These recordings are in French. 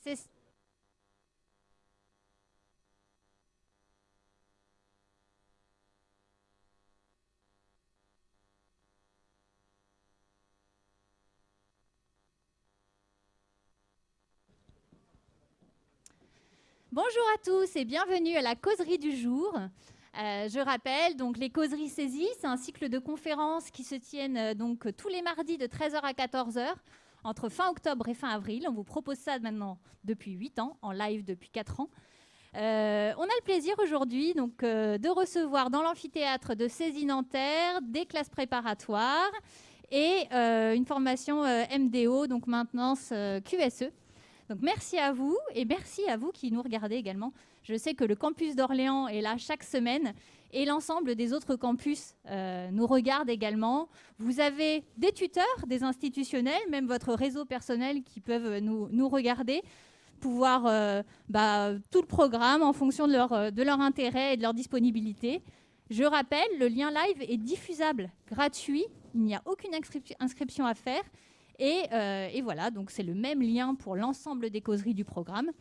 C'est- Bonjour à tous et bienvenue à la causerie du jour. Je rappelle, donc les causeries saisies, c'est un cycle de conférences qui se tiennent donc tous les mardis de 13h à 14h entre fin octobre et fin avril. On vous propose ça maintenant depuis 8 ans, en live depuis 4 ans. On a le plaisir aujourd'hui donc de recevoir dans l'amphithéâtre de Césy-Nanterre des classes préparatoires et une formation MDO, donc maintenance QSE. Donc merci à vous et merci à vous qui nous regardez également. Je sais que le campus d'Orléans est là chaque semaine et l'ensemble des autres campus nous regardent également. Vous avez des tuteurs, des institutionnels, même votre réseau personnel qui peuvent nous regarder, pouvoir tout le programme en fonction de leur intérêt et de leur disponibilité. Je rappelle, le lien live est diffusable, gratuit, il n'y a aucune inscription à faire. Et voilà, donc c'est le même lien pour l'ensemble des causeries du programme.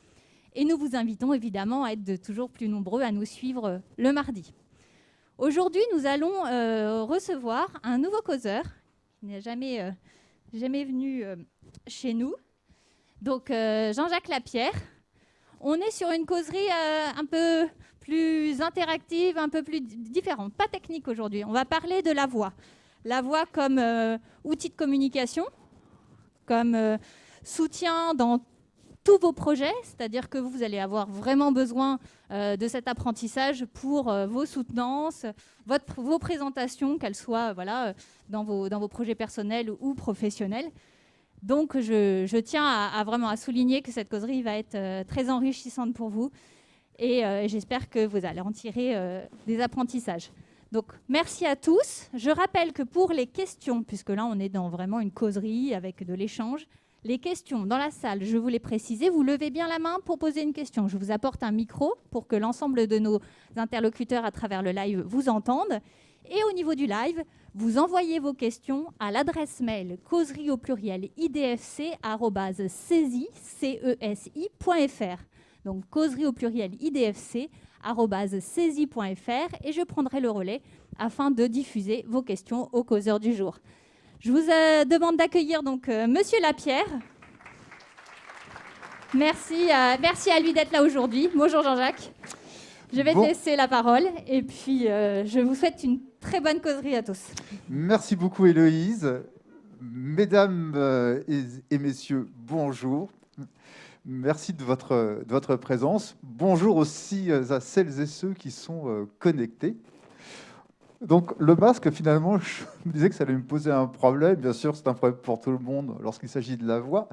Et nous vous invitons évidemment à être de toujours plus nombreux à nous suivre le mardi. Aujourd'hui, nous allons recevoir un nouveau causeur qui n'est jamais venu chez nous. Donc Jean-Jacques Lapierre. On est sur une causerie un peu plus interactive, un peu plus différente, pas technique aujourd'hui. On va parler de la voix. La voix comme outil de communication, comme soutien dans tous vos projets, c'est-à-dire que vous allez avoir vraiment besoin de cet apprentissage pour vos soutenances, vos présentations, qu'elles soient dans vos projets personnels ou professionnels. Donc, je tiens à vraiment souligner que cette causerie va être très enrichissante pour vous et j'espère que vous allez en tirer des apprentissages. Donc, merci à tous. Je rappelle que pour les questions, puisque là, on est dans vraiment une causerie avec de l'échange, les questions dans la salle, je vous l'ai précisé, vous levez bien la main pour poser une question. Je vous apporte un micro pour que l'ensemble de nos interlocuteurs à travers le live vous entendent. Et au niveau du live, vous envoyez vos questions à l'adresse mail causerie au pluriel idfc@cesi.fr. Donc causerie au pluriel idfc@cesi.fr et je prendrai le relais afin de diffuser vos questions aux causeurs du jour. Je vous demande d'accueillir donc Monsieur Lapierre. Merci à lui d'être là aujourd'hui. Bonjour Jean-Jacques. Je vais te laisser la parole et puis je vous souhaite une très bonne causerie à tous. Merci beaucoup Héloïse. Mesdames et messieurs, bonjour. Merci de votre présence. Bonjour aussi à celles et ceux qui sont connectés. Donc le masque, finalement, je me disais que ça allait me poser un problème. Bien sûr, c'est un problème pour tout le monde lorsqu'il s'agit de la voix.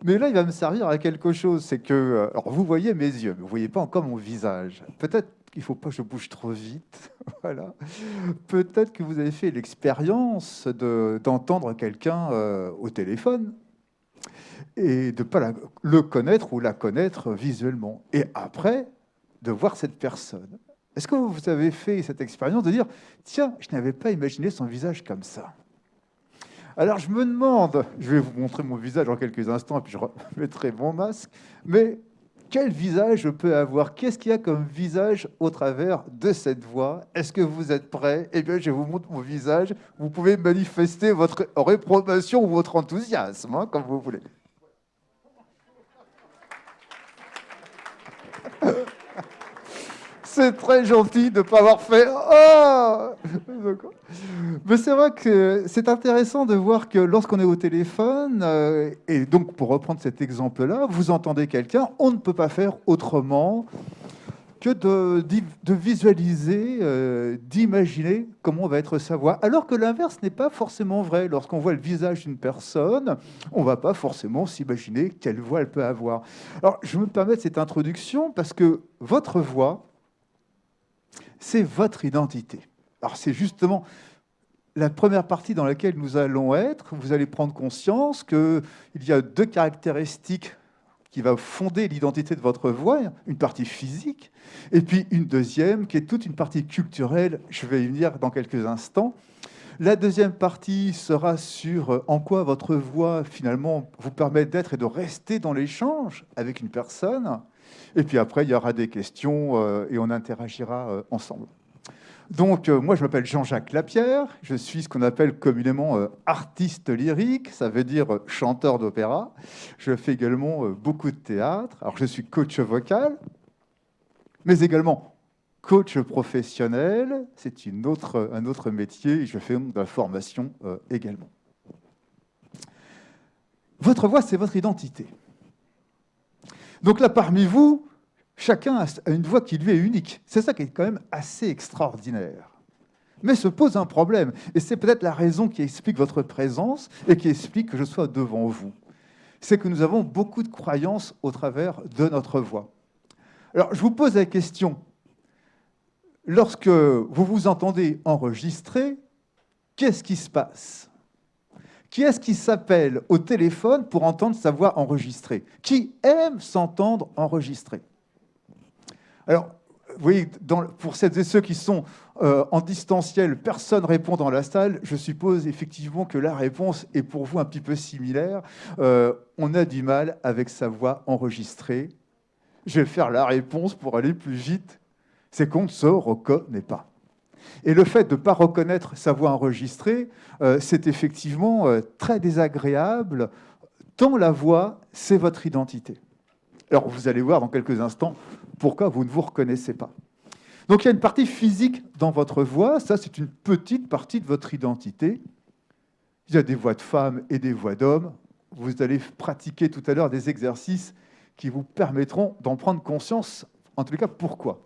Mais là, il va me servir à quelque chose. C'est que, alors vous voyez mes yeux, mais vous ne voyez pas encore mon visage. Peut-être qu'il ne faut pas que je bouge trop vite. Voilà. Peut-être que vous avez fait l'expérience d'entendre quelqu'un au téléphone et de ne pas le connaître ou la connaître visuellement. Et après, de voir cette personne. Est-ce que vous avez fait cette expérience de dire « Tiens, je n'avais pas imaginé son visage comme ça ». Alors je me demande, je vais vous montrer mon visage en quelques instants, et puis je remettrai mon masque, mais quel visage je peux avoir? Qu'est-ce qu'il y a comme visage au travers de cette voix? Est-ce que vous êtes prêts? Eh bien, je vous montre mon visage. Vous pouvez manifester votre réprobation ou votre enthousiasme, hein, comme vous voulez. C'est très gentil de ne pas avoir fait « Oh !» Mais c'est vrai que c'est intéressant de voir que lorsqu'on est au téléphone, et donc pour reprendre cet exemple-là, vous entendez quelqu'un, on ne peut pas faire autrement que de visualiser, d'imaginer comment va être sa voix. Alors que l'inverse n'est pas forcément vrai. Lorsqu'on voit le visage d'une personne, on ne va pas forcément s'imaginer quelle voix elle peut avoir. Alors, je me permets cette introduction parce que votre voix, c'est votre identité. Alors, c'est justement la première partie dans laquelle nous allons être. Vous allez prendre conscience qu'il y a deux caractéristiques qui va fonder l'identité de votre voix, une partie physique, et puis une deuxième qui est toute une partie culturelle, je vais y venir dans quelques instants. La deuxième partie sera sur en quoi votre voix, finalement, vous permet d'être et de rester dans l'échange avec une personne. Et puis après, il y aura des questions et on interagira ensemble. Donc, moi, je m'appelle Jean-Jacques Lapierre. Je suis ce qu'on appelle communément artiste lyrique. Ça veut dire chanteur d'opéra. Je fais également beaucoup de théâtre. Alors, je suis coach vocal, mais également coach professionnel. C'est un autre métier. Et je fais de la formation également. Votre voix, c'est votre identité. Donc là, parmi vous, chacun a une voix qui lui est unique. C'est ça qui est quand même assez extraordinaire. Mais se pose un problème. Et c'est peut-être la raison qui explique votre présence et qui explique que je sois devant vous. C'est que nous avons beaucoup de croyances au travers de notre voix. Alors, je vous pose la question. Lorsque vous vous entendez enregistrer, qu'est-ce qui se passe ? Qui est-ce qui s'appelle au téléphone pour entendre sa voix enregistrée ? Qui aime s'entendre enregistrer ? Alors, vous voyez, pour celles et ceux qui sont en distanciel, personne répond dans la salle. Je suppose effectivement que la réponse est pour vous un petit peu similaire. On a du mal avec sa voix enregistrée. Je vais faire la réponse pour aller plus vite. C'est qu'on ne se reconnaît pas. Et le fait de ne pas reconnaître sa voix enregistrée, c'est effectivement très désagréable, tant la voix, c'est votre identité. Alors, vous allez voir dans quelques instants pourquoi vous ne vous reconnaissez pas. Donc, il y a une partie physique dans votre voix. Ça, c'est une petite partie de votre identité. Il y a des voix de femmes et des voix d'hommes. Vous allez pratiquer tout à l'heure des exercices qui vous permettront d'en prendre conscience, en tous les cas, pourquoi.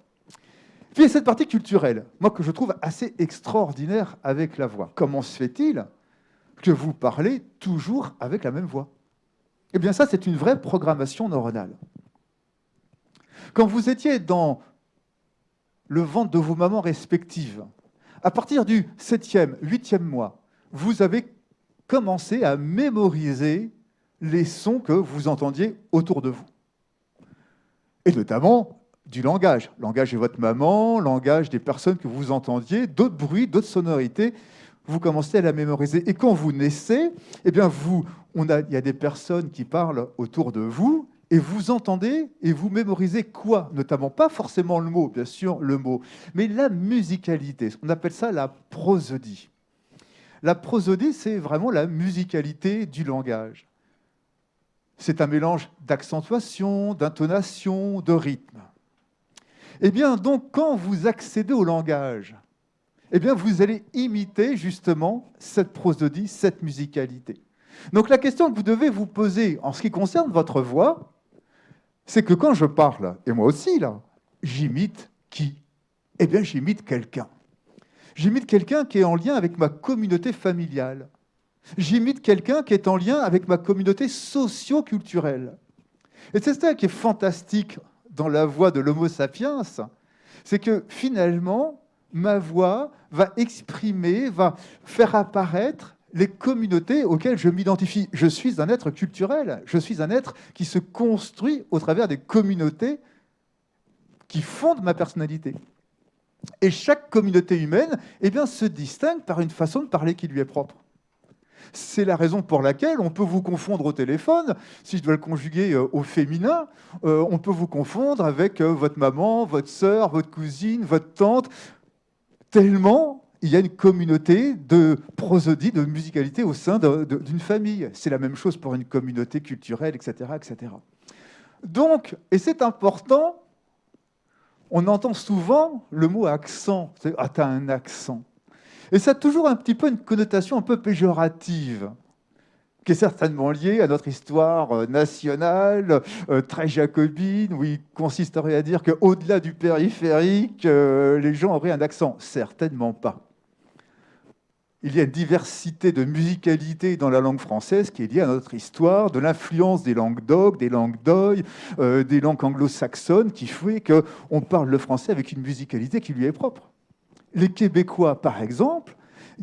Puis il y a cette partie culturelle, moi, que je trouve assez extraordinaire avec la voix. Comment se fait-il que vous parlez toujours avec la même voix ? Eh bien, ça, c'est une vraie programmation neuronale. Quand vous étiez dans le ventre de vos mamans respectives, à partir du 7e, 8e mois, vous avez commencé à mémoriser les sons que vous entendiez autour de vous. Et notamment du langage. Langage de votre maman, langage des personnes que vous entendiez, d'autres bruits, d'autres sonorités. Vous commencez à la mémoriser. Et quand vous naissez, eh bien il y a des personnes qui parlent autour de vous, et vous entendez et vous mémorisez quoi ? Notamment, pas forcément le mot, bien sûr, le mot, mais la musicalité. On appelle ça la prosodie. La prosodie, c'est vraiment la musicalité du langage. C'est un mélange d'accentuation, d'intonation, de rythme. Eh bien, donc, quand vous accédez au langage, eh bien, vous allez imiter justement cette prosodie, cette musicalité. Donc, la question que vous devez vous poser en ce qui concerne votre voix, c'est que quand je parle, et moi aussi, là, j'imite qui ? Eh bien, j'imite quelqu'un. J'imite quelqu'un qui est en lien avec ma communauté familiale. J'imite quelqu'un qui est en lien avec ma communauté socio-culturelle. Et c'est ça qui est fantastique dans la voix de l'Homo sapiens, c'est que finalement, ma voix va exprimer, va faire apparaître les communautés auxquelles je m'identifie. Je suis un être culturel, je suis un être qui se construit au travers des communautés qui fondent ma personnalité. Et chaque communauté humaine eh bien, se distingue par une façon de parler qui lui est propre. C'est la raison pour laquelle on peut vous confondre au téléphone, si je dois le conjuguer au féminin, on peut vous confondre avec votre maman, votre sœur, votre cousine, votre tante, tellement il y a une communauté de prosodie, de musicalité au sein d'une famille. C'est la même chose pour une communauté culturelle, etc., etc. Donc, et c'est important, on entend souvent le mot accent. « Ah, t'as un accent ». Et ça a toujours un petit peu une connotation un peu péjorative, qui est certainement liée à notre histoire nationale, très jacobine, où il consisterait à dire qu'au-delà du périphérique, les gens auraient un accent. Certainement pas. Il y a une diversité de musicalité dans la langue française qui est liée à notre histoire, de l'influence des langues d'oc, des langues d'oï, des langues anglo-saxonnes, qui fait qu'on parle le français avec une musicalité qui lui est propre. Les Québécois, par exemple,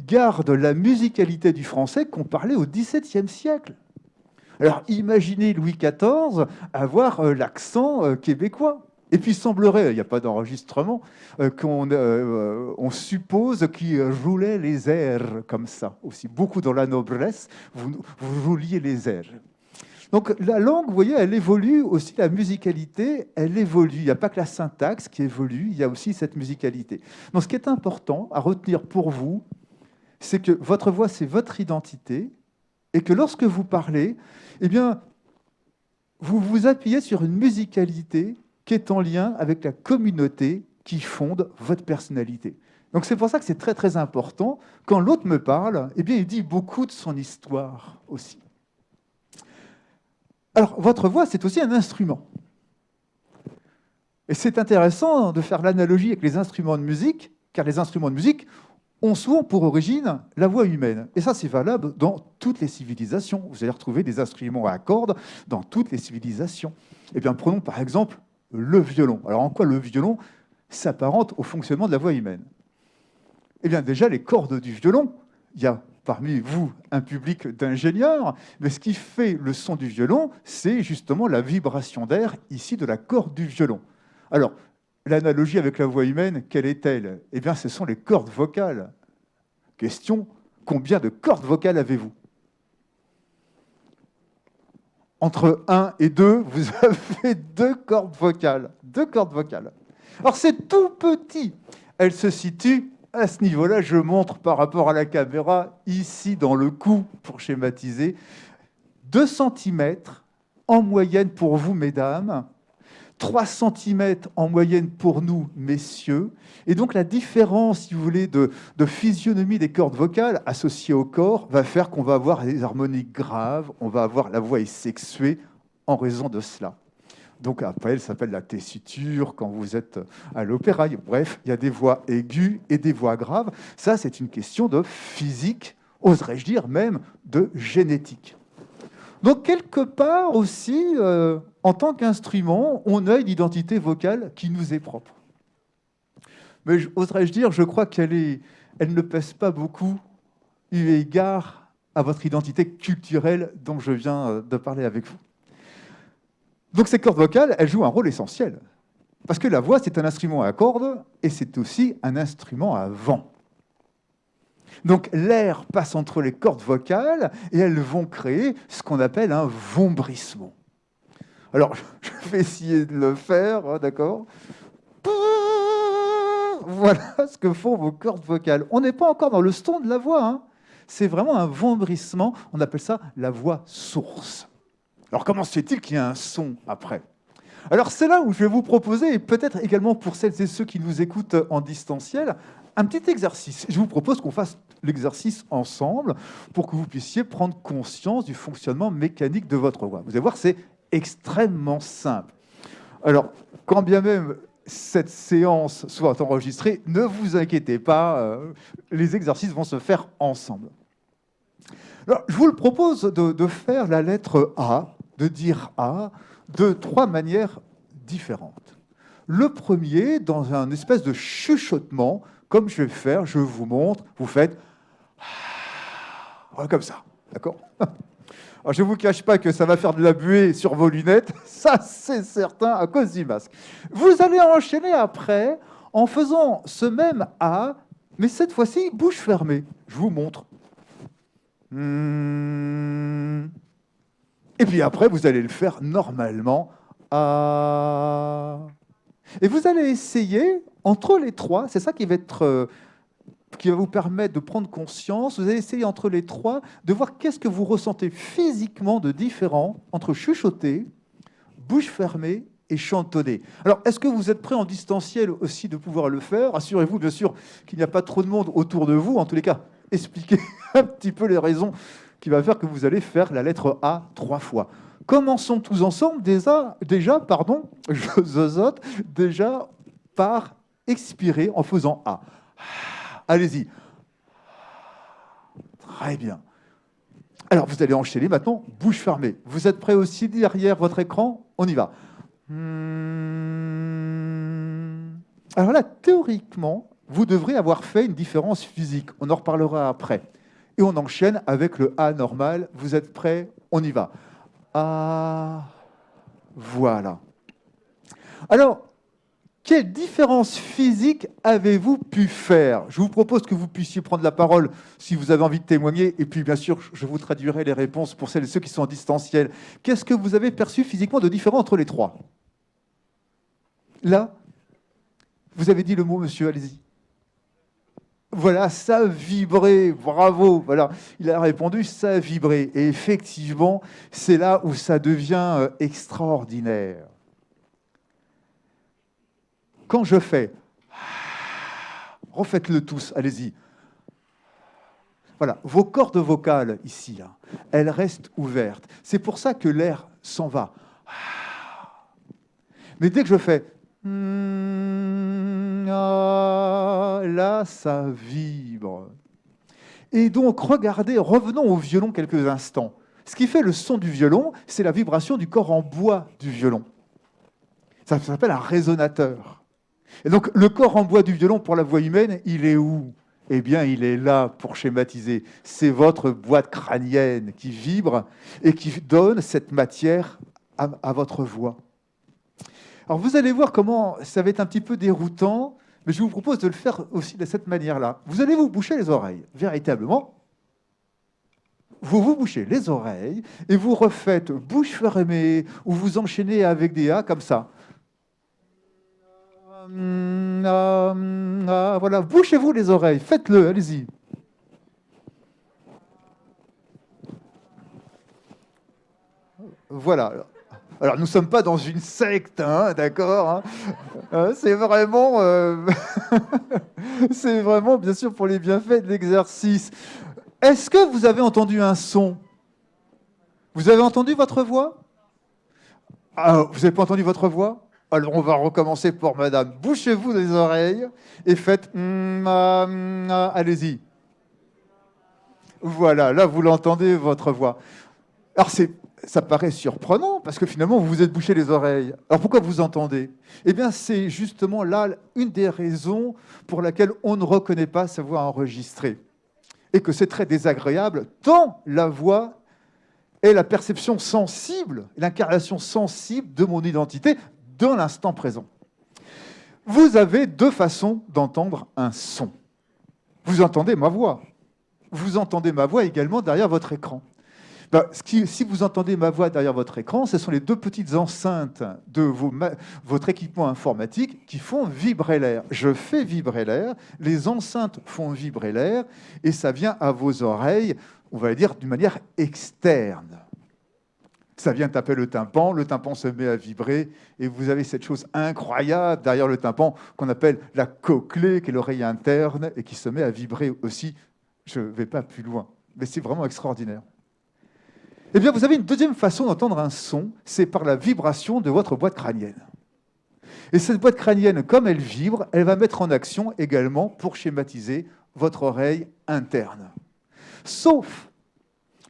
gardent la musicalité du français qu'on parlait au XVIIe siècle. Alors, imaginez Louis XIV avoir l'accent québécois. Et puis il semblerait, il n'y a pas d'enregistrement, on suppose qu'il roulait les airs comme ça aussi. Beaucoup dans la noblesse, vous rouliez les airs. Donc la langue, vous voyez, elle évolue aussi, la musicalité, elle évolue. Il n'y a pas que la syntaxe qui évolue, il y a aussi cette musicalité. Donc ce qui est important à retenir pour vous, c'est que votre voix, c'est votre identité, et que lorsque vous parlez, eh bien, vous vous appuyez sur une musicalité qui est en lien avec la communauté qui fonde votre personnalité. Donc c'est pour ça que c'est très très important. Quand l'autre me parle, eh bien, il dit beaucoup de son histoire aussi. Alors, votre voix, c'est aussi un instrument. Et c'est intéressant de faire l'analogie avec les instruments de musique, car les instruments de musique ont souvent pour origine la voix humaine. Et ça, c'est valable dans toutes les civilisations. Vous allez retrouver des instruments à cordes dans toutes les civilisations. Eh bien, prenons par exemple le violon. Alors, en quoi le violon s'apparente au fonctionnement de la voix humaine? Eh bien, déjà, les cordes du violon, il y a parmi vous un public d'ingénieurs, mais ce qui fait le son du violon, c'est justement la vibration d'air ici de la corde du violon. Alors, l'analogie avec la voix humaine, quelle est-elle? Eh bien, ce sont les cordes vocales. Question, combien de cordes vocales avez-vous? Entre 1 et 2, vous avez 2 cordes vocales. 2 cordes vocales. Alors, c'est tout petit. Elle se situe à ce niveau-là. Je montre par rapport à la caméra, ici dans le cou, pour schématiser, 2 cm en moyenne pour vous, mesdames, 3 cm en moyenne pour nous, messieurs. Et donc la différence, si vous voulez, de physionomie des cordes vocales associées au corps va faire qu'on va avoir des harmoniques graves, on va avoir la voix sexuée en raison de cela. Donc après, elle s'appelle la tessiture quand vous êtes à l'opéra. Bref, il y a des voix aiguës et des voix graves. Ça, c'est une question de physique, oserais-je dire même de génétique. Donc, quelque part aussi, en tant qu'instrument, on a une identité vocale qui nous est propre. Mais oserais-je dire, je crois elle ne pèse pas beaucoup eu égard à votre identité culturelle dont je viens de parler avec vous. Donc, ces cordes vocales, elles jouent un rôle essentiel. Parce que la voix, c'est un instrument à cordes et c'est aussi un instrument à vent. Donc l'air passe entre les cordes vocales et elles vont créer ce qu'on appelle un vombrissement. Alors, je vais essayer de le faire, hein, d'accord? Voilà ce que font vos cordes vocales. On n'est pas encore dans le son de la voix, hein. C'est vraiment un vombrissement. On appelle ça la voix source. Alors, comment se fait-il qu'il y ait un son après? Alors, c'est là où je vais vous proposer, et peut-être également pour celles et ceux qui nous écoutent en distanciel, un petit exercice. Je vous propose qu'on fasse l'exercice ensemble pour que vous puissiez prendre conscience du fonctionnement mécanique de votre voix. Vous allez voir, c'est extrêmement simple. Alors, quand bien même cette séance soit enregistrée, ne vous inquiétez pas, les exercices vont se faire ensemble. Alors, je vous le propose de faire la lettre A, de dire A, de 3 manières différentes. Le premier, dans un espèce de chuchotement, comme je vais faire, je vous montre, vous faites comme ça, d'accord? Alors, je ne vous cache pas que ça va faire de la buée sur vos lunettes, ça c'est certain à cause du masque. Vous allez enchaîner après en faisant ce même A, mais cette fois-ci, bouche fermée. Je vous montre. Et puis après, vous allez le faire normalement. Et vous allez essayer, entre les 3, c'est ça qui va vous permettre de prendre conscience, vous allez essayer entre les 3 de voir qu'est-ce que vous ressentez physiquement de différent entre chuchoter, bouche fermée et chantonner. Alors, est-ce que vous êtes prêts en distanciel aussi de pouvoir le faire? Assurez-vous, bien sûr, qu'il n'y a pas trop de monde autour de vous. En tous les cas, expliquez un petit peu les raisons qui vont faire que vous allez faire la lettre A 3 fois. Commençons tous ensemble déjà, je zozote, déjà par expirer en faisant A. Allez-y. Très bien. Alors, vous allez enchaîner maintenant, bouche fermée. Vous êtes prêts aussi derrière votre écran? On y va. Alors là, théoriquement, vous devrez avoir fait une différence physique. On en reparlera après. Et on enchaîne avec le A normal. Vous êtes prêts? On y va. Ah, voilà. Alors, quelle différence physique avez-vous pu faire? Je vous propose que vous puissiez prendre la parole si vous avez envie de témoigner, et puis bien sûr, je vous traduirai les réponses pour celles et ceux qui sont en distanciel. Qu'est-ce que vous avez perçu physiquement de différent entre les trois? Là, vous avez dit le mot, monsieur, allez-y. Voilà, ça vibrait, bravo. Voilà, il a répondu, ça a vibré. Et effectivement, c'est là où ça devient extraordinaire. Quand je fais, refaites-le tous, allez-y. Voilà, vos cordes vocales ici, hein, elles restent ouvertes. C'est pour ça que l'air s'en va. Mais dès que je fais, là, ça vibre. Et donc, regardez, revenons au violon quelques instants. Ce qui fait le son du violon, c'est la vibration du corps en bois du violon. Ça s'appelle un résonateur. Et donc, le corps en bois du violon pour la voix humaine, il est où? Eh bien, il est là pour schématiser. C'est votre boîte crânienne qui vibre et qui donne cette matière à votre voix. Alors, vous allez voir comment ça va être un petit peu déroutant, mais je vous propose de le faire aussi de cette manière-là. Vous allez vous boucher les oreilles, véritablement. Vous vous bouchez les oreilles et vous refaites bouche fermée ou vous enchaînez avec des A comme ça. Voilà, bouchez-vous les oreilles, faites-le, allez-y. Voilà. Alors, nous ne sommes pas dans une secte, hein, d'accord, hein. C'est vraiment, c'est vraiment, bien sûr, pour les bienfaits de l'exercice. Est-ce que vous avez entendu un son? Vous avez entendu votre voix? Ah, vous n'avez pas entendu votre voix? Alors, on va recommencer pour madame. Bouchez-vous les oreilles et faites... allez-y. Voilà, là, vous l'entendez, votre voix. Alors, ça paraît surprenant, parce que finalement, vous vous êtes bouché les oreilles. Alors, pourquoi vous entendez? Eh bien, c'est justement là une des raisons pour laquelle on ne reconnaît pas sa voix enregistrée. Et que c'est très désagréable, tant la voix est la perception sensible, l'incarnation sensible de mon identité, dans l'instant présent. Vous avez deux façons d'entendre un son. Vous entendez ma voix. Vous entendez ma voix également derrière votre écran. Si vous entendez ma voix derrière votre écran, ce sont les deux petites enceintes de votre équipement informatique qui font vibrer l'air. Je fais vibrer l'air, les enceintes font vibrer l'air, et ça vient à vos oreilles, on va dire, d'une manière externe. Ça vient taper le tympan se met à vibrer, et vous avez cette chose incroyable derrière le tympan qu'on appelle la cochlée, qui est l'oreille interne, et qui se met à vibrer aussi. Je ne vais pas plus loin, mais c'est vraiment extraordinaire. Eh bien, vous avez une deuxième façon d'entendre un son, c'est par la vibration de votre boîte crânienne. Et cette boîte crânienne, comme elle vibre, elle va mettre en action également pour schématiser votre oreille interne. Sauf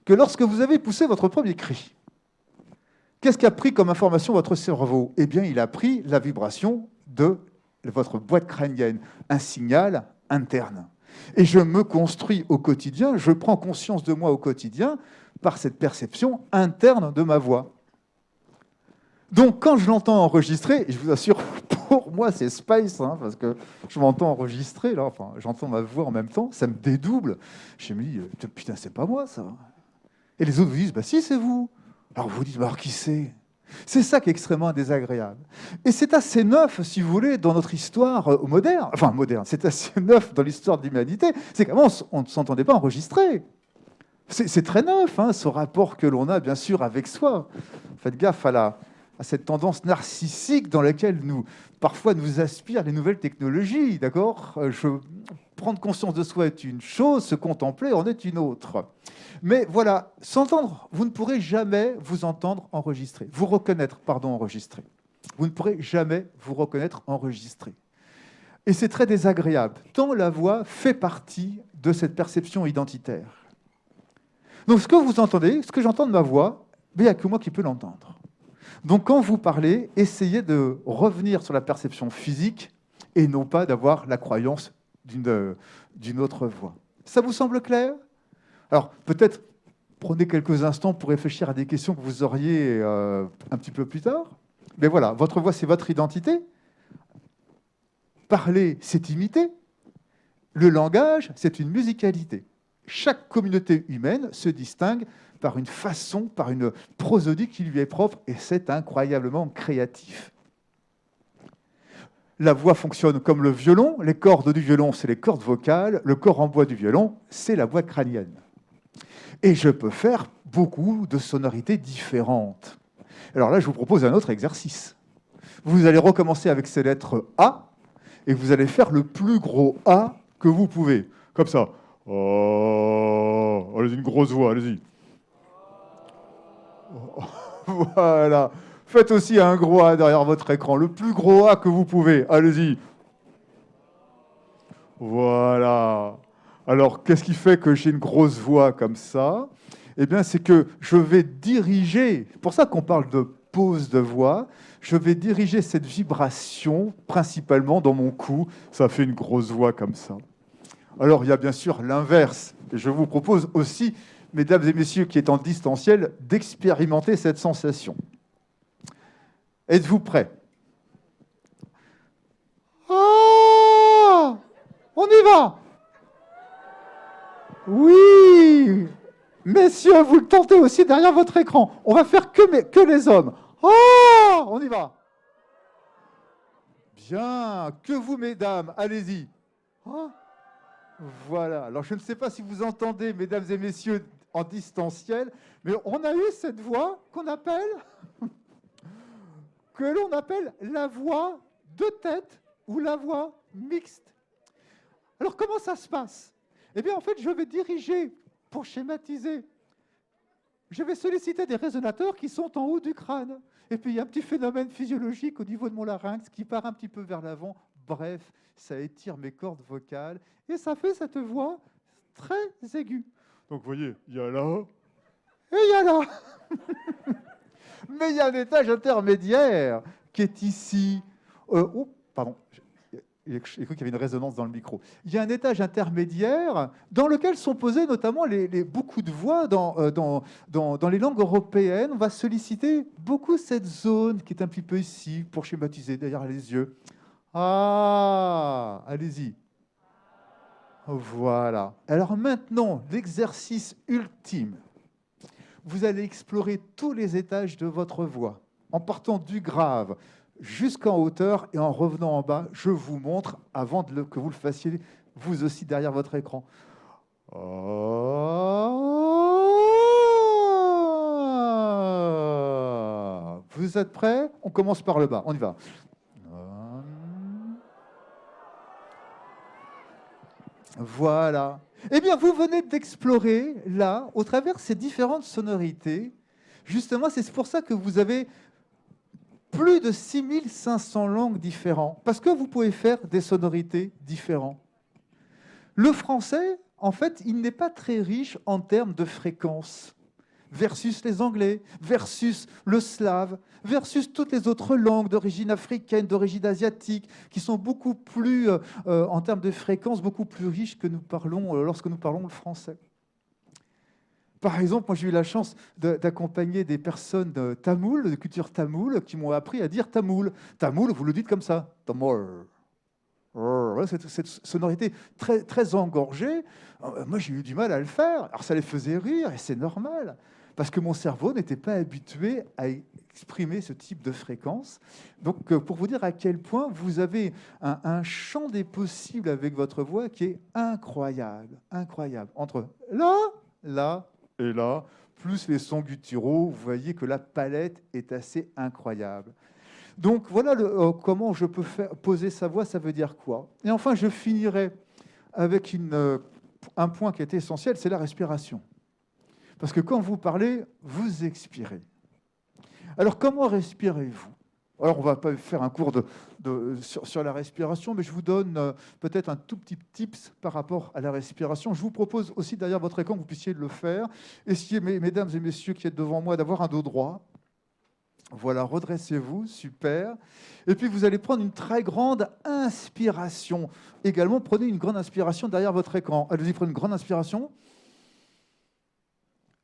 que lorsque vous avez poussé votre premier cri, qu'est-ce qu'a pris comme information votre cerveau? Eh bien, il a pris la vibration de votre boîte crânienne, un signal interne. Et je me construis au quotidien, je prends conscience de moi au quotidien par cette perception interne de ma voix. Donc, quand je l'entends enregistrer, et je vous assure, pour moi, c'est space, hein, parce que je m'entends enregistrer, là, enfin, j'entends ma voix en même temps, ça me dédouble. Je me dis, putain, c'est pas moi, ça. Et les autres vous disent, bah si, c'est vous. Alors vous dites, bah, alors qui c'est? C'est ça qui est extrêmement désagréable. Et c'est assez neuf, si vous voulez, dans notre histoire moderne. Enfin, moderne, c'est assez neuf dans l'histoire de l'humanité. C'est qu'avant, on ne s'entendait pas enregistrer. C'est très neuf, hein, ce rapport que l'on a, bien sûr, avec soi. Faites gaffe à cette tendance narcissique dans laquelle parfois nous aspirent les nouvelles technologies, d'accord? Prendre conscience de soi est une chose, se contempler en est une autre. Mais voilà, s'entendre, vous ne pourrez jamais vous entendre enregistrer. Vous reconnaître, pardon, enregistrer. Vous ne pourrez jamais vous reconnaître enregistrer. Et c'est très désagréable, tant la voix fait partie de cette perception identitaire. Donc ce que vous entendez, ce que j'entends de ma voix, il n'y a que moi qui peux l'entendre. Donc quand vous parlez, essayez de revenir sur la perception physique et non pas d'avoir la croyance d'une autre voix. Ça vous semble clair? Alors peut-être prenez quelques instants pour réfléchir à des questions que vous auriez un petit peu plus tard. Mais voilà, votre voix, c'est votre identité. Parler, c'est imiter. Le langage, c'est une musicalité. Chaque communauté humaine se distingue par une façon, par une prosodie qui lui est propre, et c'est incroyablement créatif. La voix fonctionne comme le violon. Les cordes du violon, c'est les cordes vocales. Le corps en bois du violon, c'est la boîte crânienne. Et je peux faire beaucoup de sonorités différentes. Alors là, je vous propose un autre exercice. Vous allez recommencer avec ces lettres A, et vous allez faire le plus gros A que vous pouvez. Comme ça. Oh, allez-y, une grosse voix, allez-y. Voilà. Faites aussi un gros A derrière votre écran. Le plus gros A que vous pouvez. Allez-y. Voilà. Alors, qu'est-ce qui fait que j'ai une grosse voix comme ça? Eh bien, c'est que je vais diriger, c'est pour ça qu'on parle de pose de voix, je vais diriger cette vibration principalement dans mon cou. Ça fait une grosse voix comme ça. Alors, il y a bien sûr l'inverse. Et je vous propose aussi, mesdames et messieurs qui êtes en distanciel, d'expérimenter cette sensation. Êtes-vous prêts? Ah! On y va! Oui! Messieurs, vous le tentez aussi derrière votre écran. On va faire que les hommes. Ah! On y va! Bien. Que vous, mesdames, allez-y. Ah! Voilà. Alors, je ne sais pas si vous entendez, mesdames et messieurs, en distanciel, mais on a eu cette voix que l'on appelle la voix de tête ou la voix mixte. Alors, comment ça se passe? Eh bien, en fait, je vais diriger, pour schématiser, je vais solliciter des résonateurs qui sont en haut du crâne. Et puis, il y a un petit phénomène physiologique au niveau de mon larynx qui part un petit peu vers l'avant. Bref, ça étire mes cordes vocales et ça fait cette voix très aiguë. Donc, vous voyez, il y a là et il y a là. Mais il y a un étage intermédiaire qui est ici. Oh, pardon. J'ai cru qu'il y avait une résonance dans le micro. Il y a un étage intermédiaire dans lequel sont posées notamment beaucoup de voix dans les langues européennes. On va solliciter beaucoup cette zone qui est un petit peu ici, pour schématiser derrière les yeux. Ah, allez-y. Voilà. Alors maintenant, l'exercice ultime. Vous allez explorer tous les étages de votre voix, en partant du grave jusqu'en hauteur et en revenant en bas. Je vous montre, avant que vous le fassiez, vous aussi derrière votre écran. Vous êtes prêts? On commence par le bas. On y va. Voilà. Eh bien, vous venez d'explorer, là, au travers de ces différentes sonorités. Justement, c'est pour ça que vous avez plus de 6500 langues différentes, parce que vous pouvez faire des sonorités différentes. Le français, en fait, il n'est pas très riche en termes de fréquences, versus les anglais, versus le slave, versus toutes les autres langues d'origine africaine, d'origine asiatique, qui sont beaucoup plus, en termes de fréquences, beaucoup plus riches que nous parlons lorsque nous parlons le français. Par exemple, moi j'ai eu la chance d'accompagner des personnes tamoules, de culture tamoule, qui m'ont appris à dire tamoul. Tamoul, vous le dites comme ça, tamoul. Cette sonorité très, très engorgée, moi j'ai eu du mal à le faire. Alors ça les faisait rire, et c'est normal, parce que mon cerveau n'était pas habitué à exprimer ce type de fréquence. Donc pour vous dire à quel point vous avez un champ des possibles avec votre voix qui est incroyable, incroyable. Entre là, là et là, plus les sons gutturaux, vous voyez que la palette est assez incroyable. Donc voilà comment je peux poser sa voix, ça veut dire quoi? Et enfin, je finirai avec un point qui est essentiel, c'est la respiration. Parce que quand vous parlez, vous expirez. Alors comment respirez-vous? Alors on ne va pas faire un cours sur la respiration, mais je vous donne peut-être un tout petit tips par rapport à la respiration. Je vous propose aussi derrière votre écran que vous puissiez le faire. Essayez, mesdames et messieurs qui êtes devant moi, d'avoir un dos droit. Voilà, redressez-vous, super. Et puis, vous allez prendre une très grande inspiration. Également, prenez une grande inspiration derrière votre écran. Allez-y, prenez une grande inspiration.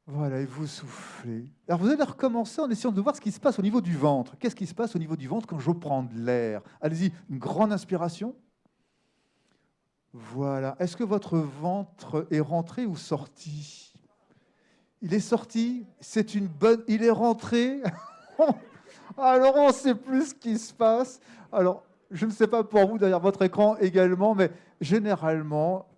Voilà, et vous soufflez. Alors, vous allez recommencer en essayant de voir ce qui se passe au niveau du ventre. Qu'est-ce qui se passe au niveau du ventre quand je prends de l'air? Allez-y, une grande inspiration. Voilà. Est-ce que votre ventre est rentré ou sorti? Il est sorti. C'est une bonne... Il est rentré. Alors, on ne sait plus ce qui se passe. Alors, je ne sais pas pour vous derrière votre écran également, mais généralement,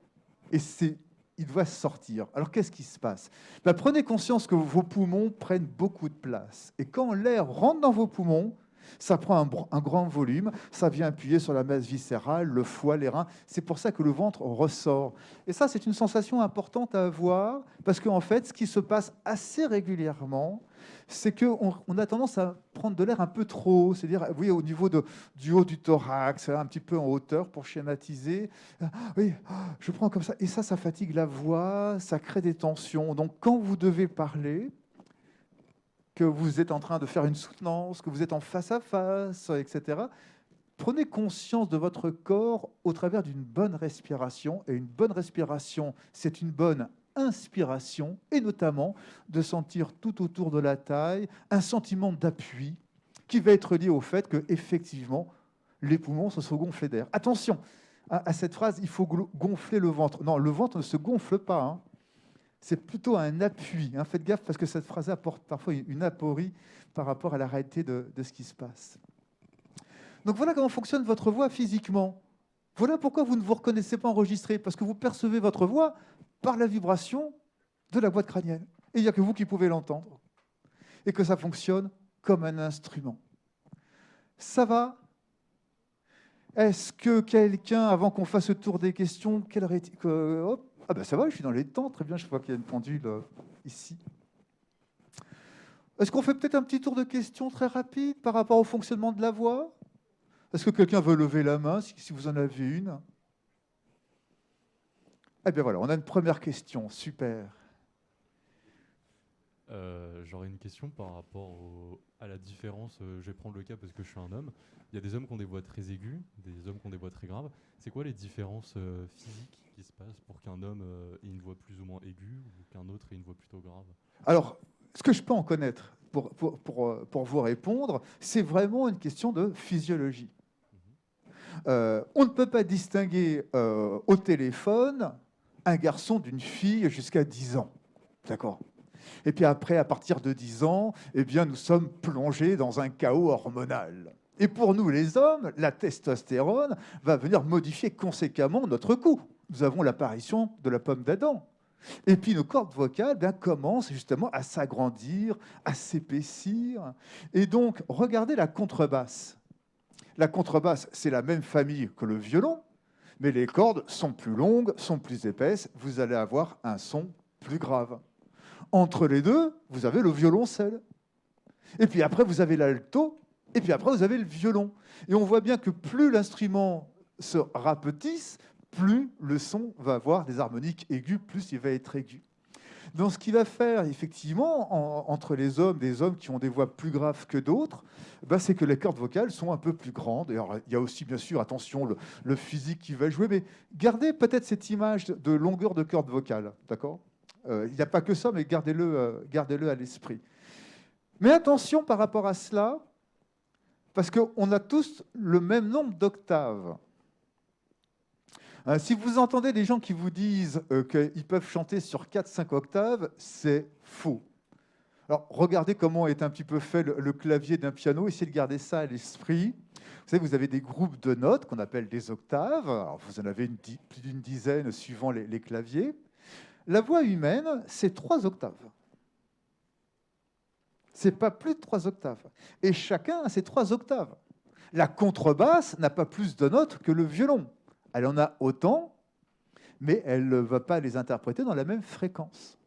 il doit sortir. Alors, qu'est-ce qui se passe? Ben, prenez conscience que vos poumons prennent beaucoup de place. Et quand l'air rentre dans vos poumons, ça prend un grand volume, ça vient appuyer sur la masse viscérale, le foie, les reins. C'est pour ça que le ventre ressort. Et ça, c'est une sensation importante à avoir, parce qu'en fait, ce qui se passe assez régulièrement, c'est qu'on a tendance à prendre de l'air un peu trop haut, c'est-à-dire oui, au niveau du haut du thorax, un petit peu en hauteur pour schématiser. Oui, je prends comme ça. Et ça fatigue la voix, ça crée des tensions. Donc, quand vous devez parler, que vous êtes en train de faire une soutenance, que vous êtes en face-à-face, etc. Prenez conscience de votre corps au travers d'une bonne respiration. Et une bonne respiration, c'est une bonne inspiration, et notamment de sentir tout autour de la taille un sentiment d'appui qui va être lié au fait que, effectivement, les poumons se sont gonflés d'air. Attention à cette phrase, il faut gonfler le ventre. Non, le ventre ne se gonfle pas, hein. C'est plutôt un appui. Hein. Faites gaffe parce que cette phrase apporte parfois une aporie par rapport à la réalité de ce qui se passe. Donc voilà comment fonctionne votre voix physiquement. Voilà pourquoi vous ne vous reconnaissez pas enregistré, parce que vous percevez votre voix par la vibration de la boîte crânienne. Et il n'y a que vous qui pouvez l'entendre. Et que ça fonctionne comme un instrument. Ça va? Est-ce que quelqu'un, avant qu'on fasse le tour des questions, hop, ah ben ça va, je suis dans les temps, très bien, je vois qu'il y a une pendule ici. Est-ce qu'on fait peut-être un petit tour de questions très rapide par rapport au fonctionnement de la voix? Est-ce que quelqu'un veut lever la main, si vous en avez une? Eh bien voilà, on a une première question, super. J'aurais une question par rapport à la différence. Je vais prendre le cas parce que je suis un homme. Il y a des hommes qui ont des voix très aiguës, des hommes qui ont des voix très graves. C'est quoi les différences physiques qui se passent pour qu'un homme ait une voix plus ou moins aiguë ou qu'un autre ait une voix plutôt grave? Alors, ce que je peux en connaître pour vous répondre, c'est vraiment une question de physiologie. On ne peut pas distinguer au téléphone un garçon d'une fille jusqu'à 10 ans. D'accord? Et puis après, à partir de 10 ans, eh bien, nous sommes plongés dans un chaos hormonal. Et pour nous, les hommes, la testostérone va venir modifier conséquemment notre cou. Nous avons l'apparition de la pomme d'Adam. Et puis nos cordes vocales commencent justement à s'agrandir, à s'épaissir. Et donc, regardez la contrebasse. La contrebasse, c'est la même famille que le violon, mais les cordes sont plus longues, sont plus épaisses. Vous allez avoir un son plus grave. Entre les deux, vous avez le violoncelle. Et puis après, vous avez l'alto. Et puis après, vous avez le violon. Et on voit bien que plus l'instrument se rapetisse, plus le son va avoir des harmoniques aiguës, plus il va être aigu. Donc ce qui va faire, effectivement, entre les hommes, des hommes qui ont des voix plus graves que d'autres, c'est que les cordes vocales sont un peu plus grandes. Et alors, il y a aussi, bien sûr, attention, le physique qui va jouer. Mais gardez peut-être cette image de longueur de corde vocale, d'accord? Il n'y a pas que ça, mais gardez-le à l'esprit. Mais attention par rapport à cela, parce qu'on a tous le même nombre d'octaves. Si vous entendez des gens qui vous disent qu'ils peuvent chanter sur 4-5 octaves, c'est faux. Alors, regardez comment est un petit peu fait le clavier d'un piano. Essayez de garder ça à l'esprit. Vous savez, vous avez des groupes de notes qu'on appelle des octaves. Alors, vous en avez plus d'une dizaine suivant les claviers. La voix humaine, c'est 3 octaves. Ce n'est pas plus de 3 octaves. Et chacun a ses 3 octaves. La contrebasse n'a pas plus de notes que le violon. Elle en a autant, mais elle ne va pas les interpréter dans la même fréquence.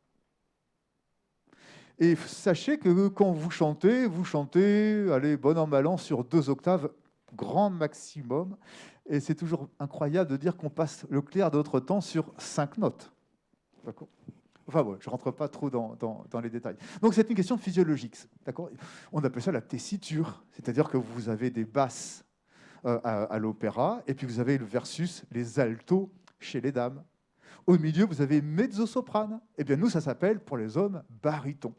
Et sachez que quand vous chantez, allez, bon an, mal an, sur 2 octaves, grand maximum. Et c'est toujours incroyable de dire qu'on passe le clair d'autre temps sur 5 notes. D'accord ? Enfin, bon, je ne rentre pas trop dans les détails. Donc, c'est une question physiologique. D'accord ? On appelle ça la tessiture. C'est-à-dire que vous avez des basses à l'opéra, et puis vous avez le versus, les altos chez les dames. Au milieu, vous avez mezzo-soprane. Eh bien, nous, ça s'appelle, pour les hommes, baryton.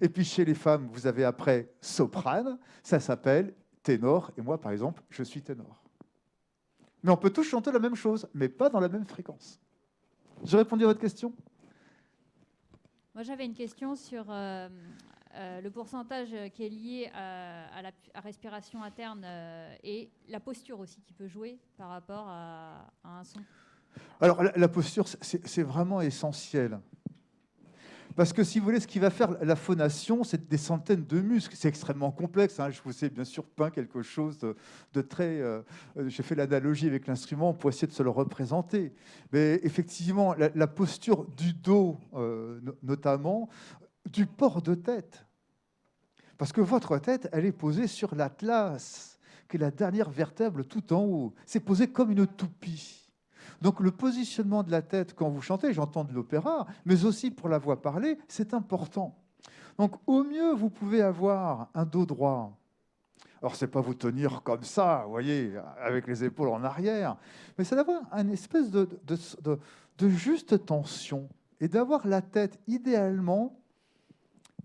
Et puis, chez les femmes, vous avez après soprane. Ça s'appelle ténor. Et moi, par exemple, je suis ténor. Mais on peut tous chanter la même chose, mais pas dans la même fréquence. J'ai répondu à votre question? Moi, j'avais une question sur le pourcentage qui est lié à la respiration interne et la posture aussi qui peut jouer par rapport à un son. Alors, la posture, c'est vraiment essentiel. Parce que si vous voulez, ce qui va faire la phonation, c'est des centaines de muscles. C'est extrêmement complexe. Hein. Je vous ai bien sûr peint quelque chose de très... j'ai fait l'analogie avec l'instrument pour essayer de se le représenter. Mais effectivement, la posture du dos, notamment, du port de tête. Parce que votre tête, elle est posée sur l'atlas, qui est la dernière vertèbre tout en haut. C'est posé comme une toupie. Donc le positionnement de la tête quand vous chantez, j'entends de l'opéra, mais aussi pour la voix parlée, c'est important. Donc au mieux, vous pouvez avoir un dos droit. Alors c'est pas vous tenir comme ça, vous voyez, avec les épaules en arrière, mais c'est d'avoir une espèce de juste tension et d'avoir la tête idéalement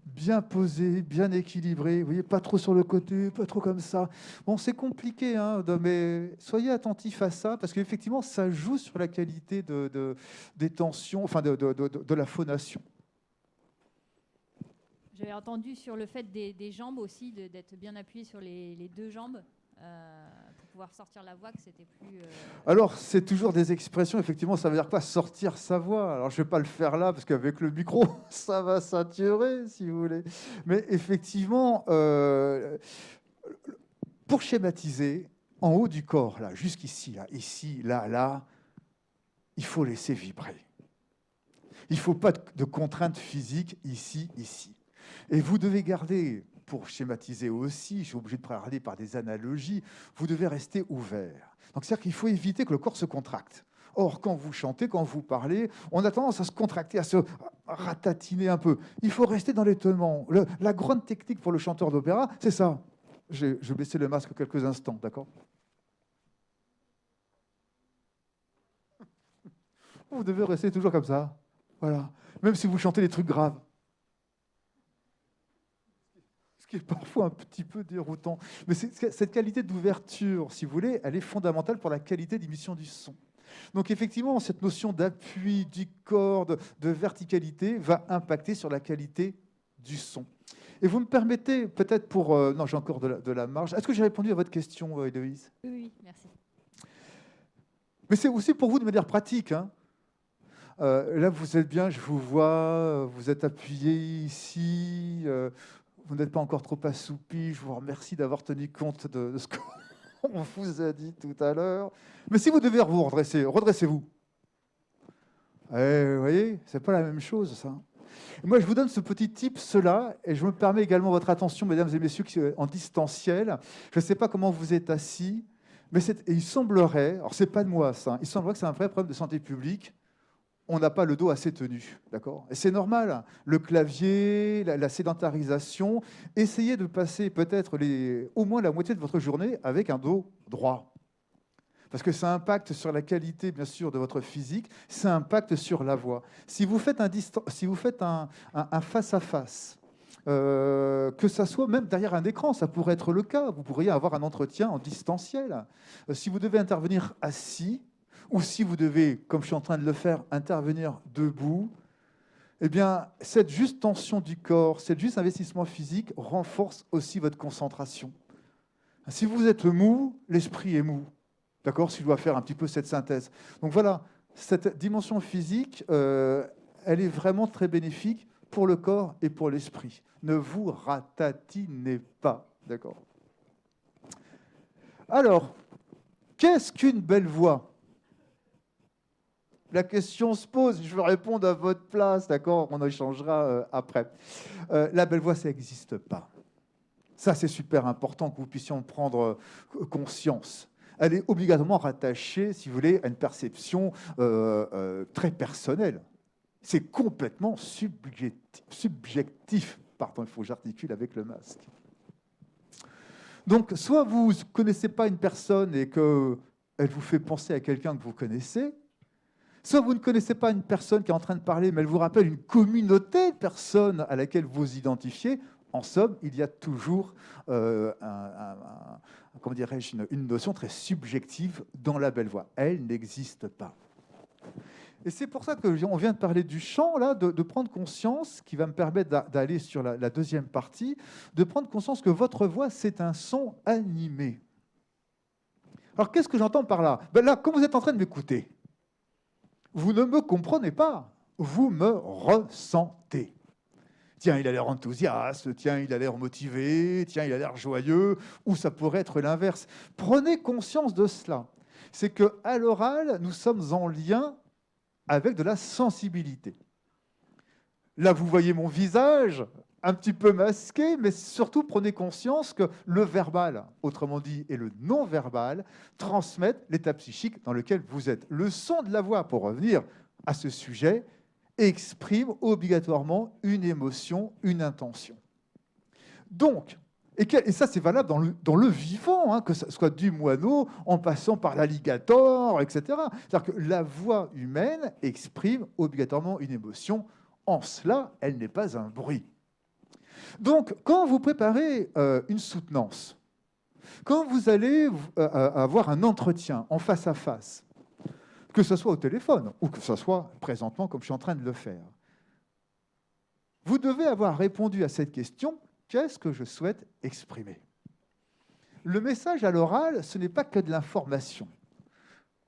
bien posé, bien équilibré, vous voyez, pas trop sur le côté, pas trop comme ça. Bon, c'est compliqué, hein, mais soyez attentifs à ça, parce qu'effectivement, ça joue sur la qualité des tensions, enfin de la phonation. J'avais entendu sur le fait des jambes aussi, d'être bien appuyé sur les deux jambes pour pouvoir sortir la voix, que c'était plus... Alors, c'est toujours des expressions, effectivement, ça veut dire quoi? Sortir sa voix. Alors, je ne vais pas le faire là, parce qu'avec le micro, ça va saturer, si vous voulez. Mais effectivement, pour schématiser, en haut du corps, là, jusqu'ici, là, ici, là, il faut laisser vibrer. Il ne faut pas de contraintes physiques ici, ici. Et vous devez garder, pour schématiser aussi, je suis obligé de parler par des analogies, vous devez rester ouvert. Donc, c'est-à-dire qu'il faut éviter que le corps se contracte. Or, quand vous chantez, quand vous parlez, on a tendance à se contracter, à se ratatiner un peu. Il faut rester dans l'étonnement. La grande technique pour le chanteur d'opéra, c'est ça. Je vais baisser le masque quelques instants, d'accord? Vous devez rester toujours comme ça. Voilà. Même si vous chantez des trucs graves. Ce qui est parfois un petit peu déroutant. Mais cette qualité d'ouverture, si vous voulez, elle est fondamentale pour la qualité d'émission du son. Donc effectivement, cette notion d'appui du corps, de verticalité, va impacter sur la qualité du son. Et vous me permettez, peut-être pour... non, j'ai encore de la marge. Est-ce que j'ai répondu à votre question, Héloïse? Oui, merci. Mais c'est aussi pour vous de manière pratique, hein. Là, vous êtes bien, je vous vois, vous êtes appuyé ici, vous n'êtes pas encore trop assoupi, je vous remercie d'avoir tenu compte de ce qu'on vous a dit tout à l'heure. Mais si vous devez vous redresser, redressez-vous. Vous voyez, c'est pas la même chose, ça. Et moi, je vous donne ce petit tip, cela, et je me permets également votre attention, mesdames et messieurs, en distanciel. Je ne sais pas comment vous êtes assis, mais il semblerait, alors c'est pas de moi ça, il semblerait que c'est un vrai problème de santé publique. On n'a pas le dos assez tenu, d'accord? Et c'est normal, le clavier, la sédentarisation, essayez de passer peut-être au moins la moitié de votre journée avec un dos droit. Parce que ça impacte sur la qualité, bien sûr, de votre physique, ça impacte sur la voix. Si vous faites un face-à-face, que ça soit même derrière un écran, ça pourrait être le cas, vous pourriez avoir un entretien en distanciel. Si vous devez intervenir assis, ou si vous devez, comme je suis en train de le faire, intervenir debout, eh bien, cette juste tension du corps, cet juste investissement physique renforce aussi votre concentration. Si vous êtes mou, l'esprit est mou. D'accord? Si je dois faire un petit peu cette synthèse. Donc voilà, cette dimension physique, elle est vraiment très bénéfique pour le corps et pour l'esprit. Ne vous ratatinez pas. D'accord? Alors, qu'est-ce qu'une belle voix? La question se pose, je vais répondre à votre place, d'accord? On en échangera après. La belle voix, ça n'existe pas. Ça, c'est super important que vous puissiez en prendre conscience. Elle est obligatoirement rattachée, si vous voulez, à une perception très personnelle. C'est complètement subjectif. Pardon, il faut que j'articule avec le masque. Donc, soit vous ne connaissez pas une personne et qu'elle vous fait penser à quelqu'un que vous connaissez, soit vous ne connaissez pas une personne qui est en train de parler, mais elle vous rappelle une communauté de personnes à laquelle vous vous identifiez, En somme, il y a toujours comment dirais-je, une notion très subjective dans la belle voix. Elle n'existe pas. Et c'est pour ça qu'on vient de parler du chant, là, de prendre conscience, qui va me permettre d'aller sur la deuxième partie, de prendre conscience que votre voix, c'est un son animé. Alors, qu'est-ce que j'entends par là? Ben là, quand vous êtes en train de m'écouter, vous ne me comprenez pas, vous me ressentez. Tiens, il a l'air enthousiaste, tiens, il a l'air motivé, tiens, il a l'air joyeux, ou ça pourrait être l'inverse. Prenez conscience de cela. C'est qu'à l'oral, nous sommes en lien avec de la sensibilité. Là, vous voyez mon visage un petit peu masqué, mais surtout prenez conscience que le verbal, autrement dit, et le non-verbal, transmettent l'état psychique dans lequel vous êtes. Le son de la voix, pour revenir à ce sujet, exprime obligatoirement une émotion, une intention. Donc, et ça c'est valable dans le vivant, hein, que ce soit du moineau, en passant par l'alligator, etc. C'est-à-dire que la voix humaine exprime obligatoirement une émotion. En cela, elle n'est pas un bruit. Donc, quand vous préparez une soutenance, quand vous allez avoir un entretien en face à face, que ce soit au téléphone ou que ce soit présentement comme je suis en train de le faire, vous devez avoir répondu à cette question: qu'est-ce que je souhaite exprimer? Le message à l'oral, ce n'est pas que de l'information,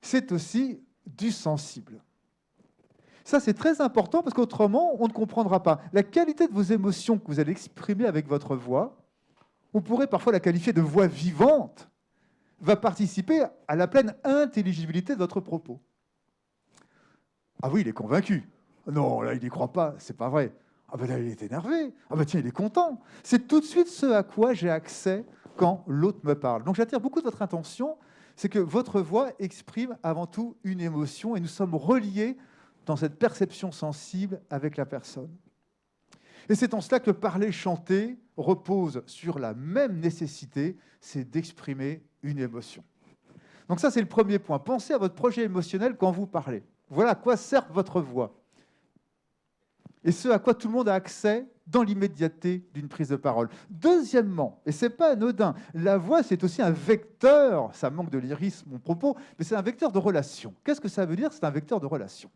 c'est aussi du sensible. Ça, c'est très important parce qu'autrement, on ne comprendra pas. La qualité de vos émotions que vous allez exprimer avec votre voix, on pourrait parfois la qualifier de voix vivante, va participer à la pleine intelligibilité de votre propos. Ah oui, il est convaincu. Non, là, il n'y croit pas, c'est pas vrai. Ah ben là, il est énervé. Ah ben tiens, il est content. C'est tout de suite ce à quoi j'ai accès quand l'autre me parle. Donc j'attire beaucoup de votre attention, c'est que votre voix exprime avant tout une émotion et nous sommes reliés dans cette perception sensible avec la personne. Et c'est en cela que parler, chanter repose sur la même nécessité, c'est d'exprimer une émotion. Donc ça, c'est le premier point. Pensez à votre projet émotionnel quand vous parlez. Voilà à quoi sert votre voix. Et ce à quoi tout le monde a accès dans l'immédiateté d'une prise de parole. Deuxièmement, et ce n'est pas anodin, la voix, c'est aussi un vecteur, ça manque de lyrisme, mon propos, mais c'est un vecteur de relation. Qu'est-ce que ça veut dire? C'est un vecteur de relation.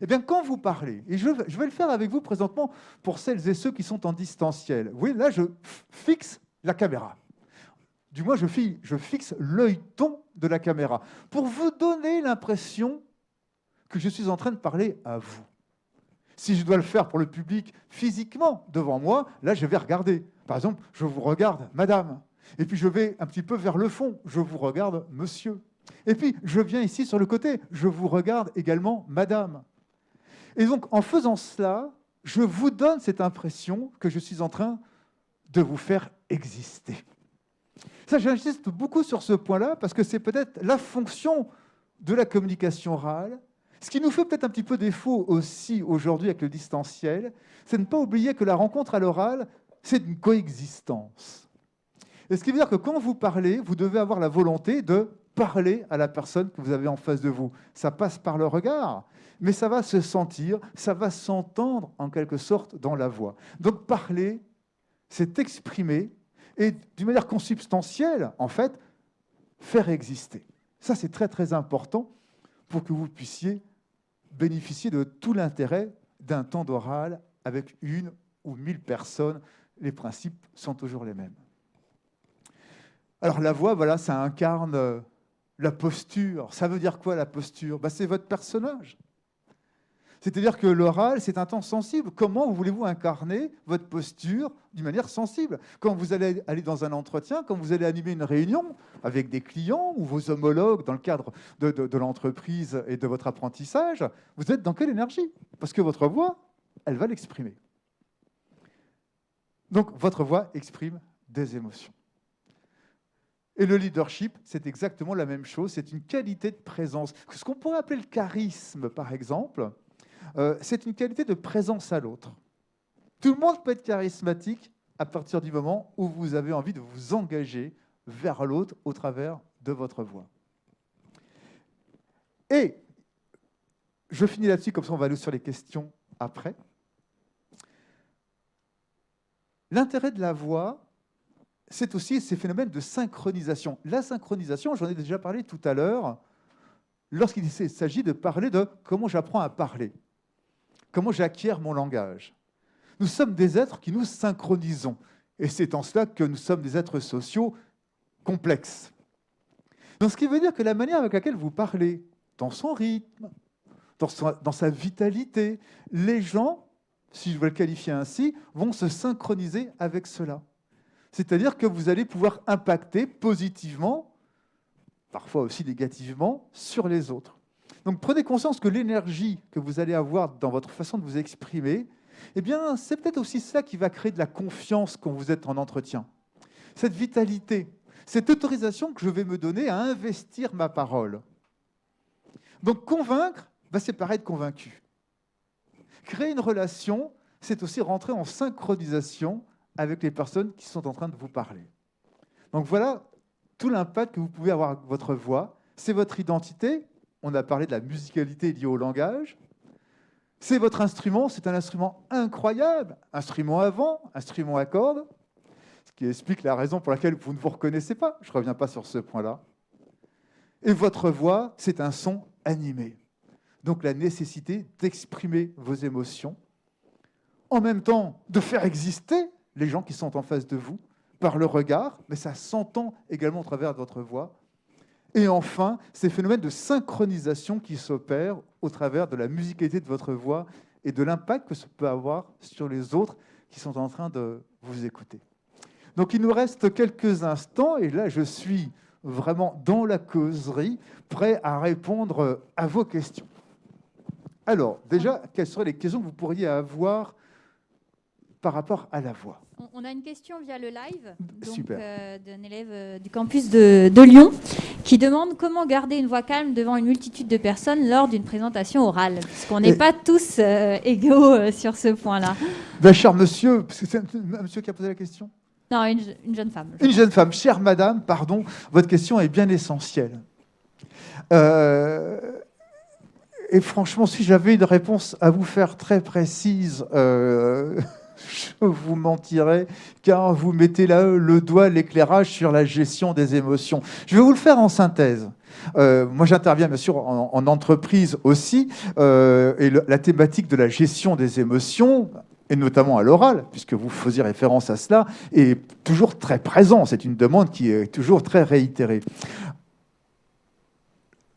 Eh bien, quand vous parlez, et je vais le faire avec vous présentement pour celles et ceux qui sont en distanciel, vous voyez, là, je fixe la caméra. Du moins, je fixe l'œilleton de la caméra pour vous donner l'impression que je suis en train de parler à vous. Si je dois le faire pour le public physiquement devant moi, là, je vais regarder. Par exemple, je vous regarde, madame. Et puis, je vais un petit peu vers le fond. Je vous regarde, monsieur. Et puis, je viens ici sur le côté. Je vous regarde également, madame. Et donc, en faisant cela, je vous donne cette impression que je suis en train de vous faire exister. Ça, j'insiste beaucoup sur ce point-là parce que c'est peut-être la fonction de la communication orale. Ce qui nous fait peut-être un petit peu défaut aussi aujourd'hui avec le distanciel, c'est de ne pas oublier que la rencontre à l'oral, c'est une coexistence. Et ce qui veut dire que quand vous parlez, vous devez avoir la volonté de parler à la personne que vous avez en face de vous. Ça passe par le regard, mais ça va se sentir, ça va s'entendre en quelque sorte dans la voix. Donc parler, c'est exprimer et d'une manière consubstantielle, en fait, faire exister. Ça, c'est très très important pour que vous puissiez bénéficier de tout l'intérêt d'un temps d'oral avec 1 ou 1000 personnes. Les principes sont toujours les mêmes. Alors la voix, voilà, ça incarne la posture. Ça veut dire quoi la posture? C'est votre personnage. C'est-à-dire que l'oral, c'est un temps sensible. Comment voulez-vous incarner votre posture d'une manière sensible? Quand vous allez aller dans un entretien, quand vous allez animer une réunion avec des clients ou vos homologues dans le cadre de l'entreprise et de votre apprentissage, vous êtes dans quelle énergie? Parce que votre voix, elle va l'exprimer. Donc, votre voix exprime des émotions. Et le leadership, c'est exactement la même chose. C'est une qualité de présence. Ce qu'on pourrait appeler le charisme, par exemple, c'est une qualité de présence à l'autre. Tout le monde peut être charismatique à partir du moment où vous avez envie de vous engager vers l'autre au travers de votre voix. Et je finis là-dessus, comme ça on va aller sur les questions après. L'intérêt de la voix, c'est aussi ces phénomènes de synchronisation. La synchronisation, j'en ai déjà parlé tout à l'heure, lorsqu'il s'agit de parler de comment j'apprends à parler, comment j'acquiers mon langage. Nous sommes des êtres qui nous synchronisons. Et c'est en cela que nous sommes des êtres sociaux complexes. Donc, ce qui veut dire que la manière avec laquelle vous parlez, dans son rythme, dans sa vitalité, les gens, si je veux le qualifier ainsi, vont se synchroniser avec cela. C'est-à-dire que vous allez pouvoir impacter positivement, parfois aussi négativement, sur les autres. Donc prenez conscience que l'énergie que vous allez avoir dans votre façon de vous exprimer, eh bien, c'est peut-être aussi ça qui va créer de la confiance quand vous êtes en entretien. Cette vitalité, cette autorisation que je vais me donner à investir ma parole. Donc convaincre, c'est pareil de convaincu. Créer une relation, c'est aussi rentrer en synchronisation avec les personnes qui sont en train de vous parler. Donc voilà tout l'impact que vous pouvez avoir avec votre voix. C'est votre identité. On a parlé de la musicalité liée au langage. C'est votre instrument. C'est un instrument incroyable. Instrument à vent, instrument à cordes. Ce qui explique la raison pour laquelle vous ne vous reconnaissez pas. Je ne reviens pas sur ce point-là. Et votre voix, c'est un son animé. Donc la nécessité d'exprimer vos émotions. En même temps, de faire exister les gens qui sont en face de vous, par le regard, mais ça s'entend également au travers de votre voix. Et enfin, ces phénomènes de synchronisation qui s'opèrent au travers de la musicalité de votre voix et de l'impact que ça peut avoir sur les autres qui sont en train de vous écouter. Donc il nous reste quelques instants, et là je suis vraiment dans la causerie, prêt à répondre à vos questions. Alors, déjà, quelles seraient les questions que vous pourriez avoir par rapport à la voix? On a une question via le live d'un élève du campus de Lyon qui demande comment garder une voix calme devant une multitude de personnes lors d'une présentation orale, puisqu'on n'est pas tous égaux sur ce point-là. Cher monsieur, c'est un monsieur qui a posé la question? Non, une jeune femme. Une jeune femme. Chère madame, pardon, votre question est bien essentielle. Et franchement, si j'avais une réponse à vous faire très précise, je vous mentirais, car vous mettez là le doigt, l'éclairage sur la gestion des émotions. Je vais vous le faire en synthèse. Moi, j'interviens bien sûr en entreprise aussi, et la thématique de la gestion des émotions, et notamment à l'oral, puisque vous faisiez référence à cela, est toujours très présent. C'est une demande qui est toujours très réitérée.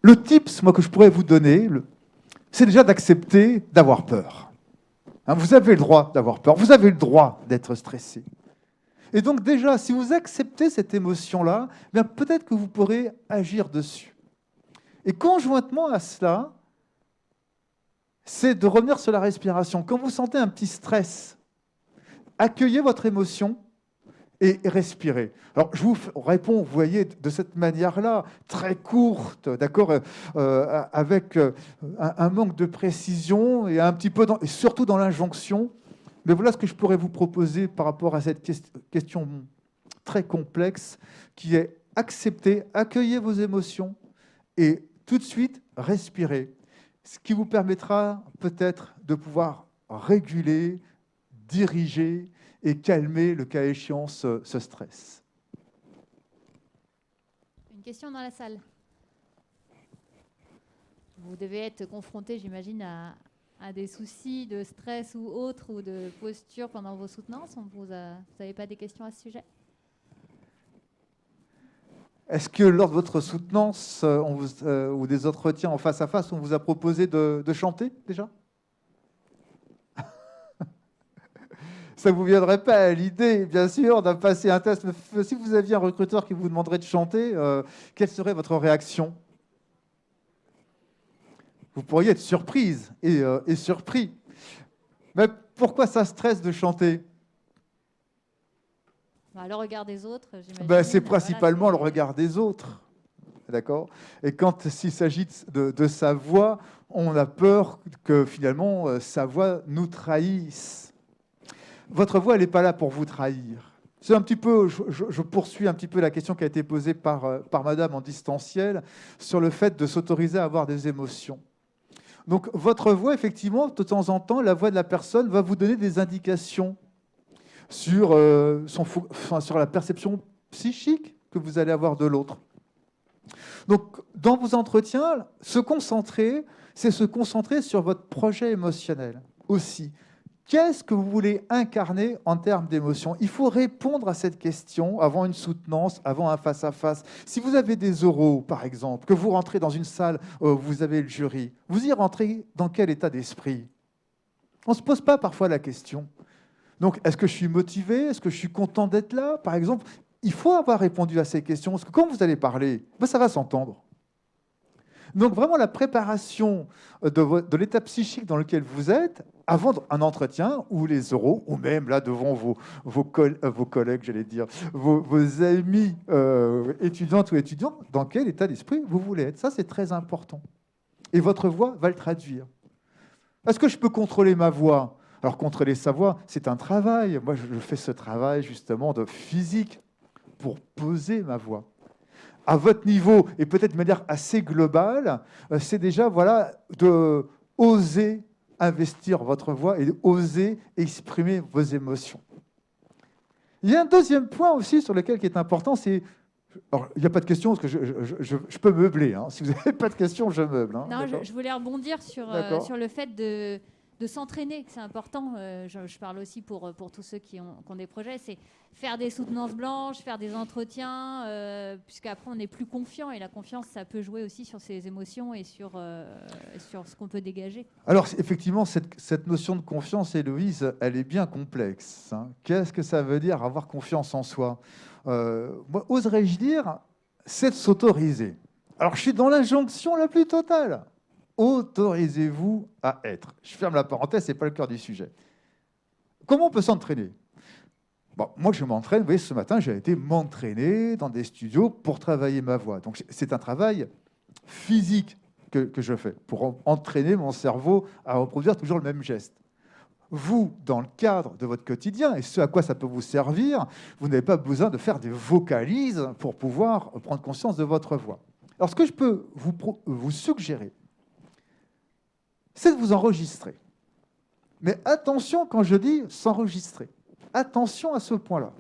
Le tips, moi, que je pourrais vous donner, c'est déjà d'accepter d'avoir peur. Vous avez le droit d'avoir peur, vous avez le droit d'être stressé. Et donc déjà, si vous acceptez cette émotion-là, bien peut-être que vous pourrez agir dessus. Et conjointement à cela, c'est de revenir sur la respiration. Quand vous sentez un petit stress, accueillez votre émotion et respirez. Alors, je vous réponds, vous voyez, de cette manière-là, très courte, d'accord, avec un manque de précision et un petit peu, et surtout dans l'injonction. Mais voilà ce que je pourrais vous proposer par rapport à cette question très complexe, qui est accepter, accueillir vos émotions et tout de suite respirer. Ce qui vous permettra peut-être de pouvoir réguler, diriger et calmer, le cas échéant, ce stress. Une question dans la salle. Vous devez être confronté, j'imagine, à des soucis de stress ou autres, ou de posture pendant vos soutenances. Vous n'avez pas des questions à ce sujet? Est-ce que lors de votre soutenance ou des entretiens en face à face, on vous a proposé de chanter déjà? Ça ne vous viendrait pas à l'idée, bien sûr, de passer un test. Si vous aviez un recruteur qui vous demanderait de chanter, quelle serait votre réaction? Vous pourriez être surprise et surpris. Mais pourquoi ça stresse de chanter? Le regard des autres, j'imagine. C'est principalement le regard des autres. D'accord? Et quand il s'agit de sa voix, on a peur que finalement sa voix nous trahisse. Votre voix, elle n'est pas là pour vous trahir. C'est un petit peu, je poursuis un petit peu la question qui a été posée par madame en distanciel sur le fait de s'autoriser à avoir des émotions. Donc, votre voix, effectivement, de temps en temps, la voix de la personne va vous donner des indications. sur la perception psychique que vous allez avoir de l'autre. Donc, dans vos entretiens, c'est se concentrer sur votre projet émotionnel aussi. Qu'est-ce que vous voulez incarner en termes d'émotion? Il faut répondre à cette question avant une soutenance, avant un face-à-face. Si vous avez des oraux, par exemple, que vous rentrez dans une salle où vous avez le jury, vous y rentrez dans quel état d'esprit? On ne se pose pas parfois la question. Donc, est-ce que je suis motivé? Est-ce que je suis content d'être là? Par exemple, il faut avoir répondu à ces questions, parce que quand vous allez parler, ça va s'entendre. Donc, vraiment, la préparation de l'état psychique dans lequel vous êtes, avant un entretien, ou les oraux, ou même là, devant vos collègues, j'allais dire, vos amis étudiantes ou étudiants, dans quel état d'esprit vous voulez être. Ça, c'est très important. Et votre voix va le traduire. Est-ce que je peux contrôler ma voix? Alors, contrôler sa voix, c'est un travail. Moi, je fais ce travail, justement, de physique pour poser ma voix. À votre niveau, et peut-être de manière assez globale, c'est déjà de oser investir votre voix et oser exprimer vos émotions. Il y a un deuxième point aussi sur lequel qui est important, c'est... Alors, il n'y a pas de question, parce que je peux meubler. Hein. Si vous n'avez pas de questions, je meuble. Hein. Non, je voulais rebondir sur le fait de s'entraîner, c'est important. Je parle aussi pour tous ceux qui ont des projets, c'est faire des soutenances blanches, faire des entretiens, puisqu'après on est plus confiant, et la confiance, ça peut jouer aussi sur ses émotions et sur ce qu'on peut dégager. Alors effectivement, cette notion de confiance, Héloïse, elle est bien complexe. Hein. Qu'est-ce que ça veut dire avoir confiance en soi? Moi, oserais-je dire, c'est de s'autoriser. Alors je suis dans l'injonction la plus totale. Autorisez-vous à être. Je ferme la parenthèse, ce n'est pas le cœur du sujet. Comment on peut s'entraîner? Bon, moi, je m'entraîne. Vous voyez, ce matin, j'ai été m'entraîner dans des studios pour travailler ma voix. Donc, c'est un travail physique que je fais pour entraîner mon cerveau à reproduire toujours le même geste. Vous, dans le cadre de votre quotidien, et ce à quoi ça peut vous servir, vous n'avez pas besoin de faire des vocalises pour pouvoir prendre conscience de votre voix. Alors, ce que je peux vous suggérer, c'est de vous enregistrer. Mais attention quand je dis s'enregistrer. Attention à ce point-là.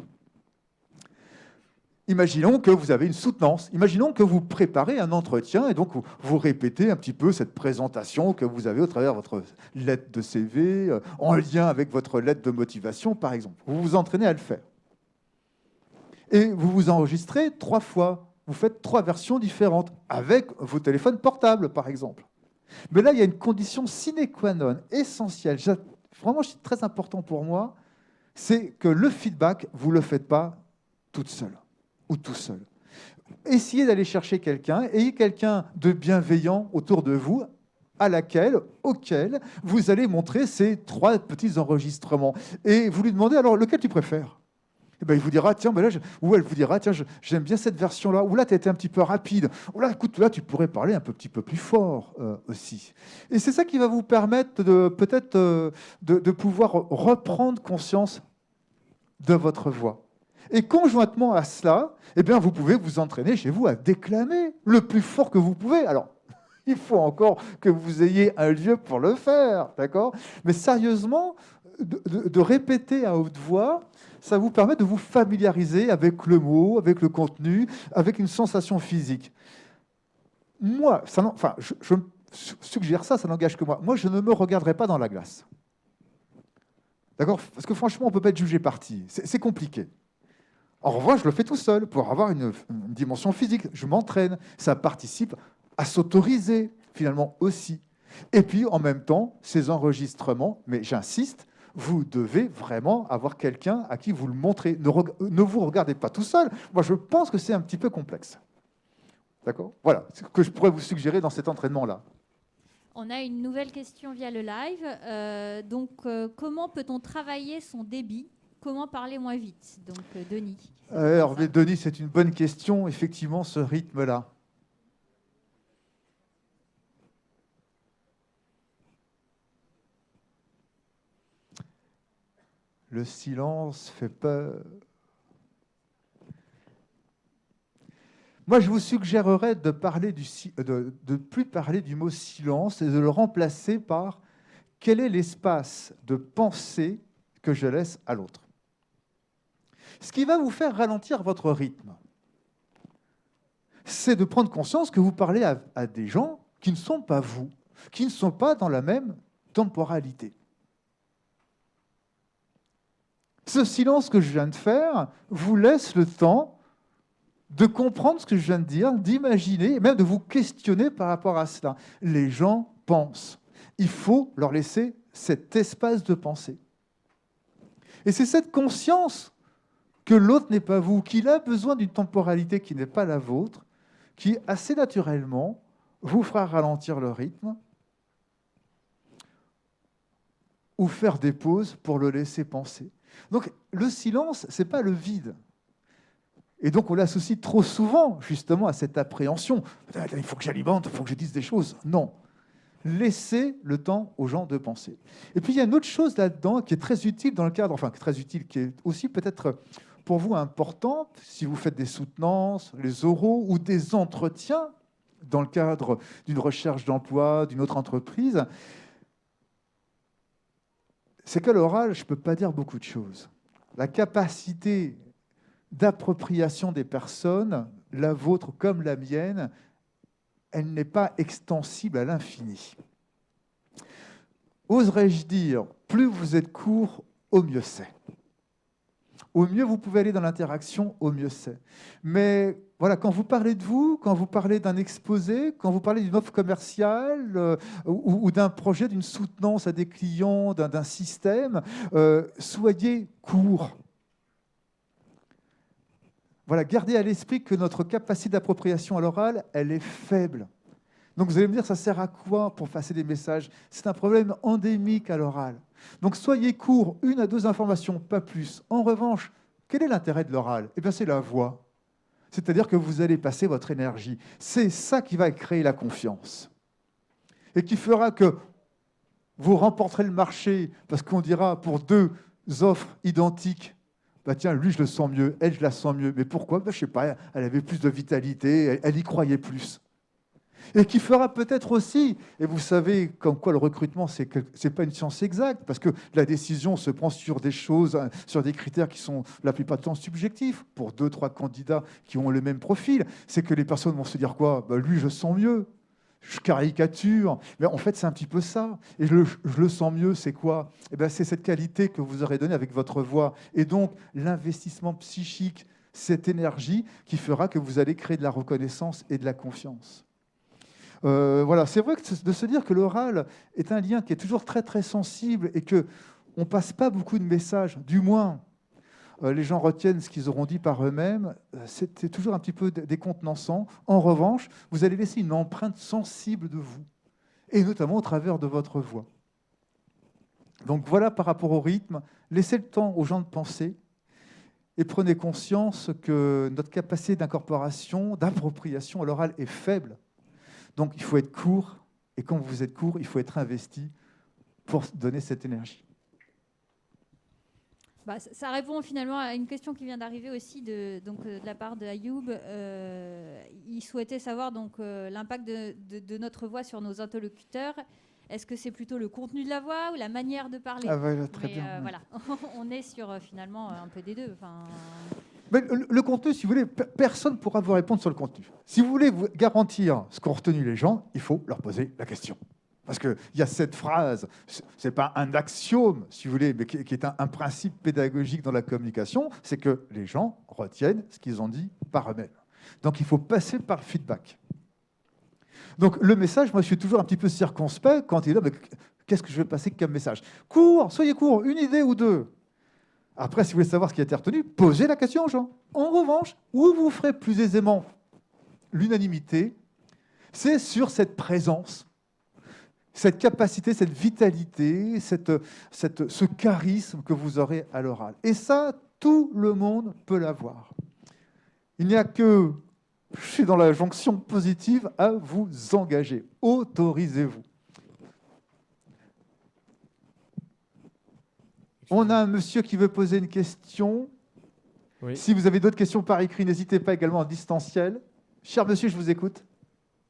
Imaginons que vous avez une soutenance. Imaginons que vous préparez un entretien et donc vous répétez un petit peu cette présentation que vous avez au travers de votre lettre de CV, en lien avec votre lettre de motivation, par exemple. Vous vous entraînez à le faire. Et vous vous enregistrez 3 fois. Vous faites 3 versions différentes avec vos téléphones portables, par exemple. Mais là, il y a une condition sine qua non, essentielle. Vraiment, c'est très important pour moi, c'est que le feedback, vous ne le faites pas toute seule ou tout seul. Essayez d'aller chercher quelqu'un, ayez quelqu'un de bienveillant autour de vous, auquel vous allez montrer ces 3 petits enregistrements. Et vous lui demandez, alors, lequel tu préfères? Et ben, il vous dira, tiens, ben là, ou elle vous dira, tiens, j'aime bien cette version-là, ou là, tu as été un petit peu rapide, ou là, écoute, là, tu pourrais parler un petit peu plus fort aussi. Et c'est ça qui va vous permettre peut-être de pouvoir reprendre conscience de votre voix. Et conjointement à cela, eh bien, vous pouvez vous entraîner chez vous à déclamer le plus fort que vous pouvez. Alors, il faut encore que vous ayez un lieu pour le faire, d'accord? Mais sérieusement, de répéter à haute voix, ça vous permet de vous familiariser avec le mot, avec le contenu, avec une sensation physique. Moi, je suggère ça n'engage que moi. Moi, je ne me regarderai pas dans la glace. D'accord? Parce que franchement, on ne peut pas être jugé parti. C'est compliqué. En revanche, je le fais tout seul pour avoir une dimension physique. Je m'entraîne. Ça participe à s'autoriser, finalement, aussi. Et puis, en même temps, ces enregistrements, mais j'insiste, vous devez vraiment avoir quelqu'un à qui vous le montrez. Ne vous regardez pas tout seul. Moi, je pense que c'est un petit peu complexe. D'accord? Voilà ce que je pourrais vous suggérer dans cet entraînement-là. On a une nouvelle question via le live. Comment peut-on travailler son débit? Comment parler moins vite? Donc, Denis. Alors, Denis, c'est une bonne question. Effectivement, ce rythme-là. Le silence fait peur. Moi, je vous suggérerais de plus parler du mot silence et de le remplacer par quel est l'espace de pensée que je laisse à l'autre. Ce qui va vous faire ralentir votre rythme, c'est de prendre conscience que vous parlez à des gens qui ne sont pas vous, qui ne sont pas dans la même temporalité. Ce silence que je viens de faire vous laisse le temps de comprendre ce que je viens de dire, d'imaginer, et même de vous questionner par rapport à cela. Les gens pensent. Il faut leur laisser cet espace de pensée. Et c'est cette conscience que l'autre n'est pas vous, qu'il a besoin d'une temporalité qui n'est pas la vôtre, qui, assez naturellement, vous fera ralentir le rythme ou faire des pauses pour le laisser penser. Donc, le silence, ce n'est pas le vide. Et donc, on l'associe trop souvent, justement, à cette appréhension. Il faut que j'alimente, il faut que je dise des choses. Non. Laissez le temps aux gens de penser. Et puis, il y a une autre chose là-dedans qui est très utile dans le cadre, enfin, qui est très utile, qui est aussi peut-être pour vous important, si vous faites des soutenances, les oraux ou des entretiens dans le cadre d'une recherche d'emploi, d'une autre entreprise, c'est qu'à l'oral, je ne peux pas dire beaucoup de choses. La capacité d'appropriation des personnes, la vôtre comme la mienne, elle n'est pas extensible à l'infini. Oserais-je dire, plus vous êtes court, au mieux c'est. Au mieux vous pouvez aller dans l'interaction, au mieux c'est. Mais voilà, quand vous parlez de vous, quand vous parlez d'un exposé, quand vous parlez d'une offre commerciale ou d'un projet, d'une soutenance à des clients, d'un système, soyez court. Voilà, gardez à l'esprit que notre capacité d'appropriation à l'oral, elle est faible. Donc vous allez me dire, ça sert à quoi pour passer des messages? C'est un problème endémique à l'oral. Donc soyez court, 1 à 2 informations, pas plus. En revanche, quel est l'intérêt de l'oral? Eh bien, c'est la voix. C'est-à-dire que vous allez passer votre énergie. C'est ça qui va créer la confiance. Et qui fera que vous remporterez le marché, parce qu'on dira, pour 2 offres identiques, bah tiens, lui, je le sens mieux, elle, je la sens mieux. Mais pourquoi? Je ne sais pas, elle avait plus de vitalité, elle y croyait plus. Et qui fera peut-être aussi, et vous savez comme quoi le recrutement, ce n'est pas une science exacte, parce que la décision se prend sur des choses, sur des critères qui sont la plupart du temps subjectifs. Pour 2, 3 candidats qui ont le même profil, c'est que les personnes vont se dire quoi? Bah, lui, je sens mieux. Je caricature, mais en fait, c'est un petit peu ça. Et je le sens mieux, c'est quoi? Eh bien, c'est cette qualité que vous aurez donnée avec votre voix. Et donc, l'investissement psychique, cette énergie qui fera que vous allez créer de la reconnaissance et de la confiance. Voilà, c'est vrai que de se dire que l'oral est un lien qui est toujours très, très sensible et qu'on ne passe pas beaucoup de messages, du moins, les gens retiennent ce qu'ils auront dit par eux-mêmes, c'est toujours un petit peu décontenançant. En revanche, vous allez laisser une empreinte sensible de vous, et notamment au travers de votre voix. Donc voilà par rapport au rythme, laissez le temps aux gens de penser, et prenez conscience que notre capacité d'incorporation, d'appropriation à l'oral est faible. Donc il faut être court, et quand vous êtes court, il faut être investi pour donner cette énergie. Bah, ça répond finalement à une question qui vient d'arriver aussi de la part de Ayoub. Il souhaitait savoir l'impact de notre voix sur nos interlocuteurs. Est-ce que c'est plutôt le contenu de la voix ou la manière de parler? Ah ouais, très bien. Voilà, on est sur finalement un peu des deux. Enfin... Mais le contenu, si vous voulez, personne ne pourra vous répondre sur le contenu. Si vous voulez vous garantir ce qu'ont retenu les gens, il faut leur poser la question. Parce qu'il y a cette phrase, ce n'est pas un axiome, si vous voulez, mais qui est un principe pédagogique dans la communication, c'est que les gens retiennent ce qu'ils ont dit par eux-mêmes. Donc il faut passer par le feedback. Donc le message, moi je suis toujours un petit peu circonspect quand il est là, mais qu'est-ce que je vais passer comme message? Court, soyez court, une idée ou 2. Après, si vous voulez savoir ce qui a été retenu, posez la question aux gens. En revanche, où vous ferez plus aisément l'unanimité, c'est sur cette présence, cette capacité, cette vitalité, ce charisme que vous aurez à l'oral. Et ça, tout le monde peut l'avoir. Il n'y a que, je suis dans la jonction positive, à vous engager. Autorisez-vous. On a un monsieur qui veut poser une question. Oui. Si vous avez d'autres questions par écrit, n'hésitez pas également en distanciel. Cher monsieur, je vous écoute.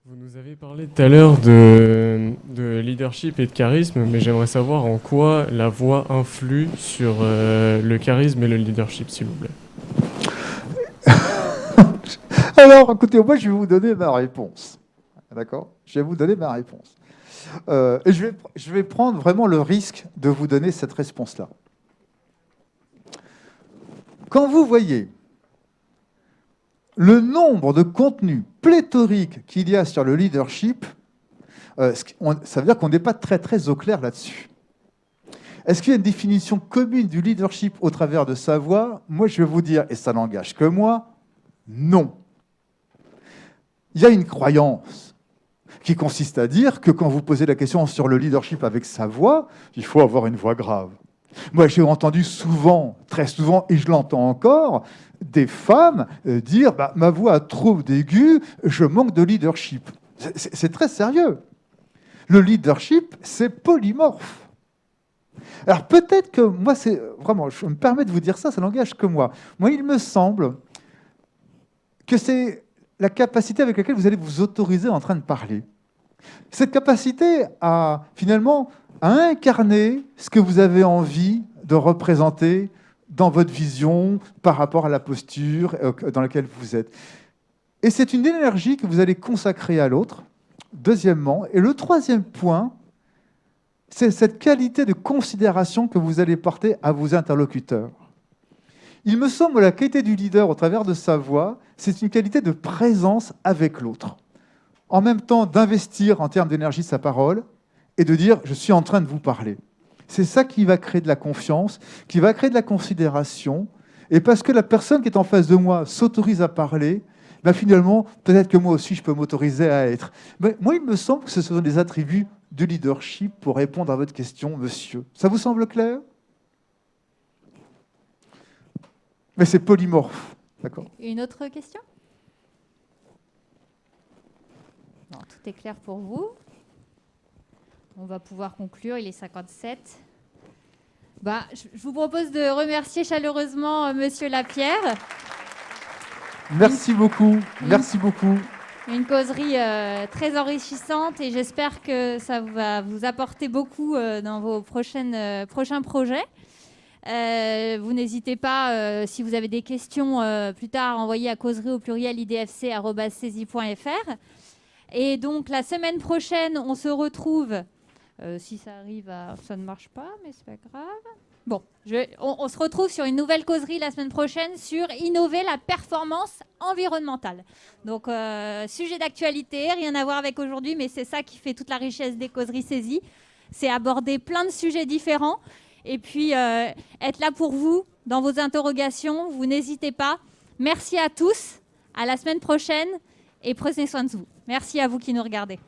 Vous nous avez parlé tout à l'heure de leadership et de charisme, mais j'aimerais savoir en quoi la voix influe sur le charisme et le leadership, s'il vous plaît. Alors, écoutez, moi, je vais vous donner ma réponse. D'accord? Je vais vous donner ma réponse. Et je vais prendre vraiment le risque de vous donner cette réponse-là. Quand vous voyez le nombre de contenus pléthoriques qu'il y a sur le leadership, ça veut dire qu'on n'est pas très, très au clair là-dessus. Est-ce qu'il y a une définition commune du leadership au travers de sa voix? Moi, je vais vous dire, et ça n'engage que moi, non. Il y a une croyance qui consiste à dire que quand vous posez la question sur le leadership avec sa voix, il faut avoir une voix grave. Moi, j'ai entendu souvent, très souvent, et je l'entends encore, des femmes dire « ma voix a trop d'aigus, je manque de leadership ». C'est très sérieux. Le leadership, c'est polymorphe. Alors peut-être que moi, c'est vraiment, je me permets de vous dire ça, ça n'engage que moi. Moi, il me semble que c'est la capacité avec laquelle vous allez vous autoriser en train de parler. Cette capacité à, finalement, à incarner ce que vous avez envie de représenter dans votre vision par rapport à la posture dans laquelle vous êtes. Et c'est une énergie que vous allez consacrer à l'autre, deuxièmement. Et le troisième point, c'est cette qualité de considération que vous allez porter à vos interlocuteurs. Il me semble que la qualité du leader au travers de sa voix, c'est une qualité de présence avec l'autre. En même temps, d'investir en termes d'énergie sa parole et de dire « je suis en train de vous parler ». C'est ça qui va créer de la confiance, qui va créer de la considération. Et parce que la personne qui est en face de moi s'autorise à parler, finalement, peut-être que moi aussi, je peux m'autoriser à être. Mais moi, il me semble que ce sont des attributs de leadership pour répondre à votre question, monsieur. Ça vous semble clair? Mais c'est polymorphe. D'accord. Une autre question? Non, tout est clair pour vous. On va pouvoir conclure, il est 57. Je vous propose de remercier chaleureusement Monsieur Lapierre. Merci beaucoup, merci beaucoup. Une causerie très enrichissante et j'espère que ça va vous apporter beaucoup dans vos prochains projets. Vous n'hésitez pas, si vous avez des questions plus tard, à envoyer à causerie@idfc.fr. Et donc, la semaine prochaine, on se retrouve, si ça arrive ça ne marche pas, mais c'est pas grave. Bon, on se retrouve sur une nouvelle causerie la semaine prochaine sur innover la performance environnementale. Donc, sujet d'actualité, rien à voir avec aujourd'hui, mais c'est ça qui fait toute la richesse des causeries saisies. C'est aborder plein de sujets différents et puis être là pour vous dans vos interrogations. Vous n'hésitez pas. Merci à tous. À la semaine prochaine et prenez soin de vous. Merci à vous qui nous regardez.